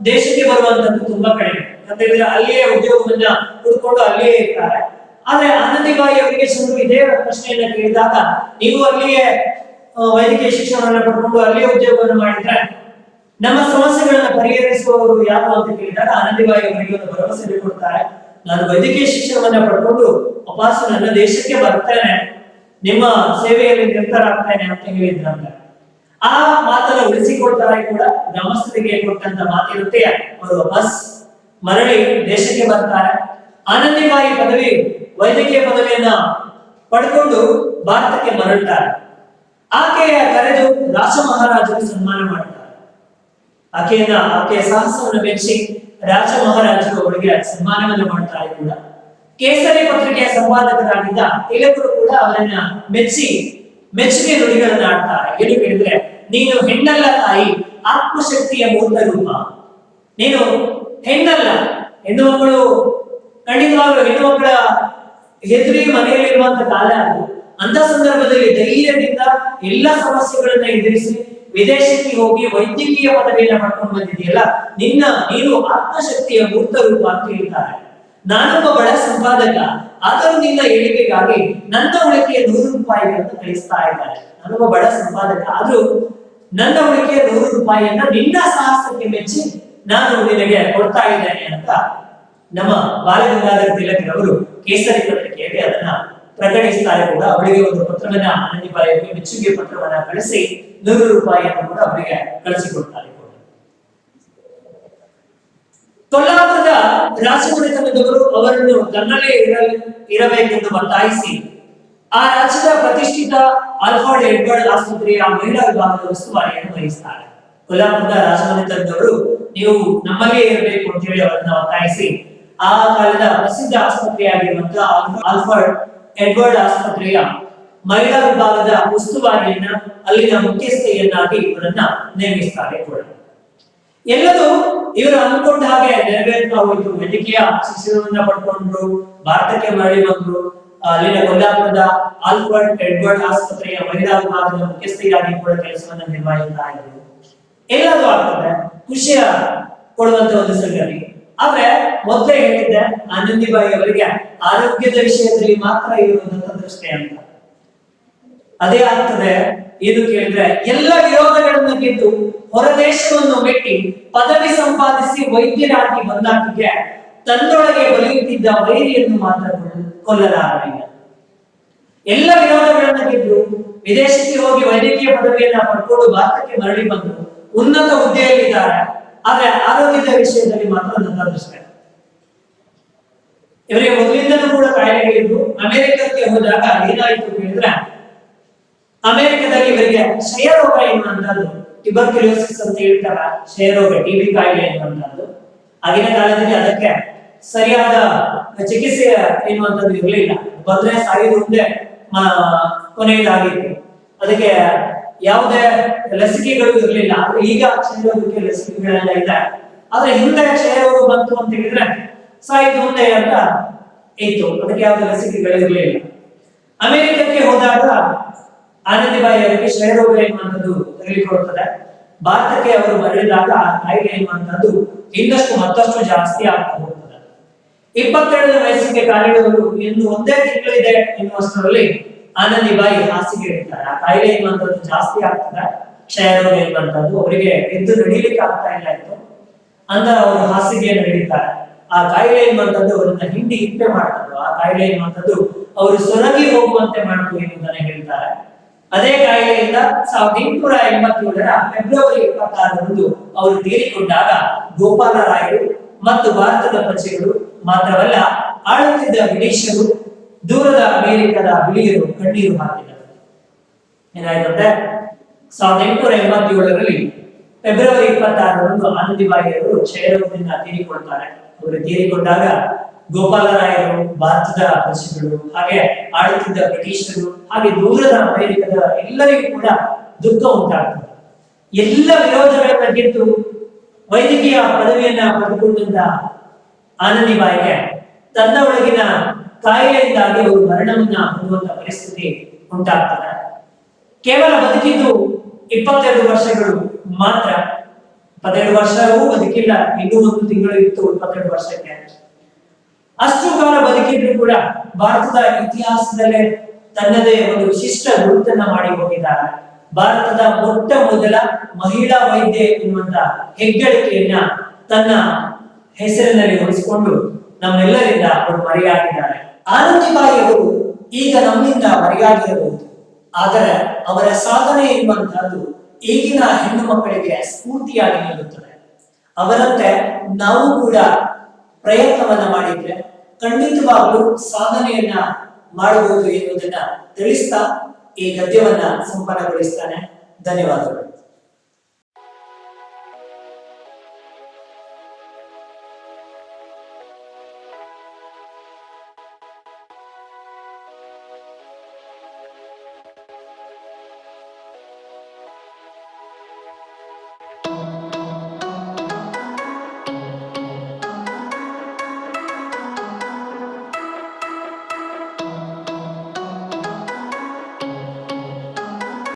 ದೇಶಕ್ಕೆ ಬರುವಂತದ್ದು ತುಂಬಾ ಕಡಿಮೆ. ಯಾಕಂದ್ರೆ ಅಲ್ಲಿಯೇ ಉದ್ಯೋಗವನ್ನ ಹುಡ್ಕೊಂಡು ಅಲ್ಲಿಯೇ ಇರ್ತಾರೆ. ಆದ್ರೆ ಆನಂದಿಬಾಯಿ ಅವರಿಗೆ ಜನರು ಇದೇ ಪ್ರಶ್ನೆಯನ್ನ ಕೇಳಿದಾಗ, ನೀವು ಅಲ್ಲಿಯೇ ವೈದ್ಯಕೀಯ ಶಿಕ್ಷಣವನ್ನು ಪಡ್ಕೊಂಡು ಅಲ್ಲಿಯೇ ಉದ್ಯೋಗವನ್ನು ಮಾಡಿದ್ರೆ ನಮ್ಮ ಸಮಸ್ಯೆಗಳನ್ನ ಪರಿಹರಿಸುವವರು ಯಾರು ಅಂತ ಕೇಳಿದಾಗ ಆನಂದಿಬಾಯಿ ಅವರಿಗೆ ಒಂದು ಭರವಸೆ ಕೊಡ್ತಾರೆ. ನಾನು ವೈದ್ಯಕೀಯ ಶಿಕ್ಷಣವನ್ನ ಪಡ್ಕೊಂಡು ವಾಪಸ್ ನನ್ನ ದೇಶಕ್ಕೆ ಬರ್ತೇನೆ, ನಿಮ್ಮ ಸೇವೆಯಲ್ಲಿ ನಿರತರಾಗ್ತೇನೆ ಅಂತ ಹೇಳಿದ್ರಂತೆ. ಆ ಮಾತನ್ನ ಉಳಿಸಿಕೊಳ್ತಾರೆ ಕೂಡ. ಗ್ರಾಮಸ್ಥರಿಗೆ ಕೊಟ್ಟಂತ ಮಾತಿರುತ್ತೆ, ಅವರು ವಾಪಸ್ ಮರಳಿ ದೇಶಕ್ಕೆ ಬರ್ತಾರೆ. ಆನಂದಿಬಾಯಿ ವೈದ್ಯಕೀಯ ಪದವಿಯನ್ನ ಪಡ್ಕೊಂಡು ಭಾರತಕ್ಕೆ ಮರಳುತ್ತಾರೆ. ಆಕೆಯ ಕರೆದು ರಾಜ ಮಹಾರಾಜರು ಸನ್ಮಾನ ಮಾಡ್ತಾರೆ. ಆಕೆಯ ಸಾಹಸವನ್ನು ಮೆಚ್ಚಿ ರಾಜ ಮಹಾರಾಜರು ಅವರಿಗೆ ಸನ್ಮಾನವನ್ನು ಮಾಡ್ತಾರೆ ಕೂಡ. ಕೇಸರಿ ಪತ್ರಿಕೆಯ ಸಂಪಾದಕರಾಗಿದ್ದ ತಿಲಕರು ಕೂಡ ಅವರನ್ನ ಮೆಚ್ಚುಗೆ ನುಡಿಗಳನ್ನ ಆಡ್ತಾರೆ. ಏನು ಕೇಳಿದ್ರೆ, ನೀನು ಹೆಣ್ಣಲ್ಲ ತಾಯಿ, ಆತ್ಮಶಕ್ತಿಯ ಮೂರ್ತ ರೂಪ. ನೀನು ಹೆಣ್ಣಲ್ಲ, ಹೆಣ್ಣು ಮಕ್ಕಳು ಖಂಡಿತವಾಗ್ಲೂ ಹೆಣ್ಣು ಮಕ್ಕಳ ಹೆದರಿ ಮನೆಯಲ್ಲಿರುವಂತ ಕಾಲ ಅದು. ಅಂತ ಸಂದರ್ಭದಲ್ಲಿ ಧೈರ್ಯದಿಂದ ಎಲ್ಲ ಸಮಸ್ಯೆಗಳನ್ನ ಎದುರಿಸಿ ವಿದೇಶಕ್ಕೆ ಹೋಗಿ ವೈದ್ಯಕೀಯ ಪದವಿಯನ್ನ ಪಡ್ಕೊಂಡು ಬಂದಿದೆಯಲ್ಲ, ನೀನು ಆತ್ಮಶಕ್ತಿಯ ಮೂರ್ತ ರೂಪ ಅಂತ ಹೇಳ್ತಾರೆ. ನಾನೊಬ್ಬ ಬಡ ಸಂಪಾದಕ, ಆದರೂ ನಿನ್ನ ಏಳಿಗೆಗಾಗಿ ನನ್ನ ಉಳಿಕೆಯ 100 ರೂಪಾಯಿಗಳನ್ನು ಕಳಿಸ್ತಾ ಇದ್ದಾರೆ. ನಾನೊಬ್ಬ ಬಡ ಸಂಪಾದಕ, ಆದ್ರೂ ನನ್ನ ಉಳಿಕೆಯ 100 ರೂಪಾಯಿಯನ್ನ ನಿನ್ನ ಸಾಹಸಕ್ಕೆ ಮೆಚ್ಚಿ ನಾನು ನಿನಗೆ ಕೊಡ್ತಾ ಇದ್ದೇನೆ ಅಂತ ನಮ್ಮ ಬಾಲಗಂಗಾಧರ ತಿಲಕರವರು ಕೇಸರಿ ಪತ್ರಿಕೆಯಲ್ಲಿ ಅದನ್ನ ಪ್ರಕಟಿಸ್ತಾರೆ ಕೂಡ. ಅವರಿಗೆ ಒಂದು ಪತ್ರವನ್ನ ಆನಂದಿಬಾಯಿ ಅವರಿಗೆ ಮೆಚ್ಚುಗೆ ಪತ್ರವನ್ನ ಕಳಿಸಿ 100 ರೂಪಾಯಿಯನ್ನು ಕೂಡ ಅವರಿಗೆ ಕಳಿಸಿಕೊಡ್ತಾರೆ ಕೂಡ. ಕೊಲ್ಲಾಪುರದ ರಾಜಮನೆತನದವರು ಅವರನ್ನು ತನ್ನಲ್ಲೇ ಇರಬೇಕೆಂದು ಒತ್ತಾಯಿಸಿ ಆ ರಾಜ್ಯದ ಪ್ರತಿಷ್ಠಿತ ಆಲ್ಫರ್ಡ್ ಎಡ್ವರ್ಡ್ ಆಸ್ಪತ್ರೆಯ ಮಹಿಳಾ ವಿಭಾಗದ ಉಸ್ತುವಾರಿಯನ್ನು ವಹಿಸ್ತಾರೆ. ಕೊಲ್ಲಾಪುರದ ರಾಜಮನೆತನದವರು ನೀವು ನಮ್ಮಲ್ಲೇ ಇರಬೇಕು ಅಂತ ಹೇಳಿ ಅವರನ್ನ ಒತ್ತಾಯಿಸಿ ಆ ಕಾಲದ ಪ್ರಸಿದ್ಧ ಆಸ್ಪತ್ರೆಯಾಗಿರುವಂತಹ ಆಲ್ಫರ್ಡ್ ಎಡ್ವರ್ಡ್ ಆಸ್ಪತ್ರೆಯ ಮಹಿಳಾ ವಿಭಾಗದ ಉಸ್ತುವಾರಿಯನ್ನ, ಅಲ್ಲಿನ ಮುಖ್ಯಸ್ಥೆಯನ್ನಾಗಿ ಇವರನ್ನ ನೇಮಿಸ್ತಾರೆ ಕೂಡ. ಎಲ್ಲರೂ ಇವರು ಅಂದ್ಕೊಂಡ ಹಾಗೆ ನೆರವೇರ್ತಾ ಹೋಯ್ತು. ವೈದ್ಯಕೀಯ ಶಿಕ್ಷಣವನ್ನ ಪಡ್ಕೊಂಡ್ರು, ಭಾರತಕ್ಕೆ ಮರಳಿ ಬಂದ್ರು. ಅಲ್ಲಿನ ಕೊಲ್ಲಾಪುರದ ಆಲ್ಫರ್ಡ್ ಎಡ್ವರ್ಡ್ ಆಸ್ಪತ್ರೆಯ ಮಹಿಳಾ ವಿಭಾಗದ ಮುಖ್ಯಸ್ಥೆಯಾಗಿ ಕೂಡ ಕೆಲಸವನ್ನ ನಿರ್ವಹಿಸ್ತಾ ಇದ್ರು. ಎಲ್ಲರೂ ಆಗ್ತದೆ, ಖುಷಿಯ ಕೊಡುವಂತ ಒಂದು ಸಂಗತಿ. ಆದ್ರೆ ಮೊದಲೇ ಹೇಳಿದ್ದೆ, ಆನಂದಿಬಾಯಿ ಅವರಿಗೆ ಆರೋಗ್ಯದ ವಿಷಯದಲ್ಲಿ ಮಾತ್ರ ಇವರು ದತ್ತದೃಷ್ಟಿ ಅಂತ. ಅದೇ ಆಗ್ತದೆ. ಏನು ಕೇಳಿದ್ರೆ ಎಲ್ಲ ವಿರೋಧಗಳನ್ನು ಗೆದ್ದು ಹೊರದೇಶವನ್ನು ಮೆಟ್ಟಿ ಪದವಿ ಸಂಪಾದಿಸಿ ವೈದ್ಯರಾಗಿ ಬಂದಾಕಿಗೆ ತನ್ನೊಳಗೆ ಬಲಿಯುತ್ತಿದ್ದ ವೈರಿಯನ್ನು ಮಾತ್ರ ಕೊಲ್ಲಲಾರಲಿಲ್ಲ. ಎಲ್ಲ ವಿರೋಧಗಳನ್ನು ಗೆದ್ದು ವಿದೇಶಕ್ಕೆ ಹೋಗಿ ವೈದ್ಯಕೀಯ ಪದವಿಯನ್ನ ಪಡ್ಕೊಂಡು ಭಾರತಕ್ಕೆ ಮರಳಿ ಬಂದು ಉನ್ನತ ಹುದ್ದೆಯಲ್ಲಿದ್ದಾರೆ. ಆದ್ರೆ ಆರೋಗ್ಯದ ವಿಷಯದಲ್ಲಿ ಮಾತ್ರ ನನ್ನದೃಷ್ಟ. ಇವರಿಗೆ ಮೊದಲಿಂದಲೂ ಕೂಡ ಕಾಯಿಲೆಗಳಿದ್ದು ಅಮೆರಿಕಕ್ಕೆ ಹೋದಾಗ ಏನಾಯಿತು ಹೇಳಿದ್ರೆ, ಅಮೆರಿಕದಲ್ಲಿ ಇವರಿಗೆ ಕ್ಷಯರೋಗ ಎನ್ನುವಂತದ್ದು, ಟ್ಯೂಬರ್ಕ್ಯುಲೋಸಿಸ್ ಅಂತ ಹೇಳ್ತಾರ, ಕ್ಷಯರೋಗ, ಟಿಬಿ ಕಾಯಿಲೆ ಎನ್ನುವಂತದ್ದು. ಆಗಿನ ಕಾಲದಲ್ಲಿ ಅದಕ್ಕೆ ಸರಿಯಾದ ಚಿಕಿತ್ಸೆ ಎನ್ನುವಂಥದ್ದು ಇರಲಿಲ್ಲ. ಬಂದ್ರೆ ಸಾಯುವುದು ಮುಂದೆ ಕೊನೆಯದಾಗಿತ್ತು. ಅದಕ್ಕೆ ಯಾವುದೇ ಲಸಿಕೆಗಳು ಇರಲಿಲ್ಲ. ಆದ್ರೆ ಈಗ ಕ್ಷಯರೋಗಕ್ಕೆ ಲಸಿಕೆಗಳೆಲ್ಲ ಇದೆ. ಆದ್ರೆ ಹಿಂದೆ ಕ್ಷಯರೋಗ ಬಂತು ಅಂತ ಹೇಳಿದ್ರೆ ಸಾಯುವುದು ಮುಂದೆ ಅಂತ ಇತ್ತು. ಅದಕ್ಕೆ ಯಾವುದೇ ಲಸಿಕೆಗಳು ಇರಲಿಲ್ಲ. ಅಮೆರಿಕಕ್ಕೆ ಹೋದಾಗ ಆನಂದಿಬಾಯಿ ಅವರಿಗೆ ಕ್ಷಯರೋಗ ಎನ್ನುವಂಥದ್ದು ತಗುಲಿಕೊಳ್ಳುತ್ತದೆ. ಭಾರತಕ್ಕೆ ಅವರು ಮರಳಿದಾಗ ಆ ಕಾಯಿಲೆ ಎನ್ನುವಂಥದ್ದು ಇನ್ನಷ್ಟು ಮತ್ತಷ್ಟು ಜಾಸ್ತಿ ಆಗ್ತಾ ಹೋಗ್ತದೆ. 22ನೇ ವಯಸ್ಸಿಗೆ ಕಾಲಿಡುವರು ಇನ್ನು ಒಂದೇ ತಿಂಗಳಿದೆ ಎನ್ನುವಷ್ಟರಲ್ಲಿ ಆನಂದಿಬಾಯಿ ಹಾಸಿಗೆ ಇಡ್ತಾರೆ. ಆ ಕಾಯಿಲೆ ಎನ್ನುವಂಥದ್ದು ಜಾಸ್ತಿ ಆಗ್ತದೆ. ಕ್ಷಯರೋಗ ಎನ್ನುವಂಥದ್ದು ಅವರಿಗೆ ಎದ್ದು ನಡೀಲಿಕ್ಕೆ ಆಗ್ತಾ ಇಲ್ಲ ಇತ್ತು ಅಂತ ಅವರು ಹಾಸಿಗೆಯನ್ನು ಹಿಡಿತಾರೆ. ಆ ಕಾಯಿಲೆ ಎನ್ನುವಂಥದ್ದು ಅವರನ್ನ ಹಿಂಡಿ ಹಿಪ್ಪೆ ಮಾಡ್ತದ್ದು. ಆ ಕಾಯಿಲೆ ಎನ್ನುವಂಥದ್ದು ಅವರು ಸೊರಗಿ ಹೋಗುವಂತೆ ಮಾಡ್ತು ಎನ್ನುವುದನ್ನು ಹೇಳ್ತಾರೆ. ಅದೇ ಕಾಯಿಲೆಯಿಂದ 1887ರ ಫೆಬ್ರವರಿ 26ರಂದು ಅವರು ತೀರಿಕೊಂಡಾಗ ಗೋಪಾಲರಾಯರು ಮತ್ತು ಭಾರತದ ಪ್ರಜೆಗಳು ಮಾತ್ರವಲ್ಲ, ಆಳುತ್ತಿದ್ದ ಬ್ರಿಟಿಷರು, ದೂರದ ಅಮೆರಿಕದ ಬಿಳಿಯರು ಕಣ್ಣೀರು ಹಾಕಿದರು. ಏನಾಯ್ತಂತೆ, 1887ರಲ್ಲಿ ಫೆಬ್ರವರಿ 26ರಂದು ಆನಂದಿಬಾಯಿ ಅವರು ಕ್ಷಯರೋಗದಿಂದ ತೀರಿಕೊಳ್ತಾರೆ. ಅವರು ತೀರಿಕೊಂಡಾಗ ಗೋಪಾಲರಾಯರು, ಭಾರತದ ಪ್ರಜೆಗಳು, ಹಾಗೆ ಆಳುತ್ತಿದ್ದ ಬ್ರಿಟಿಷರು, ಹಾಗೆ ದೂರದ ಅಮೆರಿಕದ ಎಲ್ಲರಿಗೂ ಕೂಡ ದುಃಖ ಉಂಟಾಗ್ತದೆ. ಎಲ್ಲ ವಿರೋಧಗಳನ್ನ ಗೆದ್ದು ವೈದ್ಯಕೀಯ ಪದವಿಯನ್ನ ಪಡೆದುಕೊಂಡಂತ ಆನಂದಿಬಾಯಿಗೆ ತನ್ನ ಒಳಗಿನ ಕಾಯಿಲೆಯಿಂದಾಗಿ ಅವರು ಮರಣವನ್ನ ಹೊಂದುವಂತ ಪರಿಸ್ಥಿತಿ ಉಂಟಾಗ್ತದೆ. ಕೇವಲ ಬದುಕಿದ್ದು 22 ವರ್ಷಗಳು ಮಾತ್ರ. 22 ವರ್ಷವೂ ಬದುಕಿಲ್ಲ, ಇನ್ನೂ 1 ತಿಂಗಳು ಇತ್ತು 22 ವರ್ಷಕ್ಕೆ. ಅಷ್ಟು ಕಾಲ ಬದುಕಿದ್ರು ಕೂಡ ಭಾರತದ ಇತಿಹಾಸದಲ್ಲೇ ತನ್ನದೇ ಒಂದು ವಿಶಿಷ್ಟ ಗುರುತನ್ನ ಮಾಡಿ ಹೋಗಿದ್ದಾರೆ. ಭಾರತದ ಮೊಟ್ಟ ಮೊದಲ ಮಹಿಳಾ ವೈದ್ಯೆ ಎನ್ನುವಂತ ಹೆಗ್ಗಳಿಕೆಯನ್ನ ತನ್ನ ಹೆಸರಿನಲ್ಲಿ ಹೊರಿಸಿಕೊಂಡು ನಮ್ಮೆಲ್ಲರಿಂದ ಅವರು ಮರೆಯಾಗಿದ್ದಾರೆ. ಆನಂದಿಬಾಯಿ ಅವರು ಈಗ ನಮ್ಮಿಂದ ಮರೆಯಾಗಿರಬಹುದು, ಆದರೆ ಅವರ ಸಾಧನೆ ಎನ್ನುವಂತಹದ್ದು ಈಗಿನ ಹೆಣ್ಣು ಮಕ್ಕಳಿಗೆ ಸ್ಫೂರ್ತಿಯಾಗಿ ನಿಲ್ಲುತ್ತದೆ. ಅವರಂತೆ ನಾವು ಕೂಡ ಪ್ರಯತ್ನವನ್ನ ಮಾಡಿದ್ರೆ ಖಂಡಿತವಾಗ್ಲೂ ಸಾಧನೆಯನ್ನ ಮಾಡಬಹುದು ಎನ್ನುವುದನ್ನ ತಿಳಿಸ್ತಾ ಈ ಗದ್ಯವನ್ನ ಸಂಪನ್ನಗೊಳಿಸ್ತಾನೆ. ಧನ್ಯವಾದಗಳು.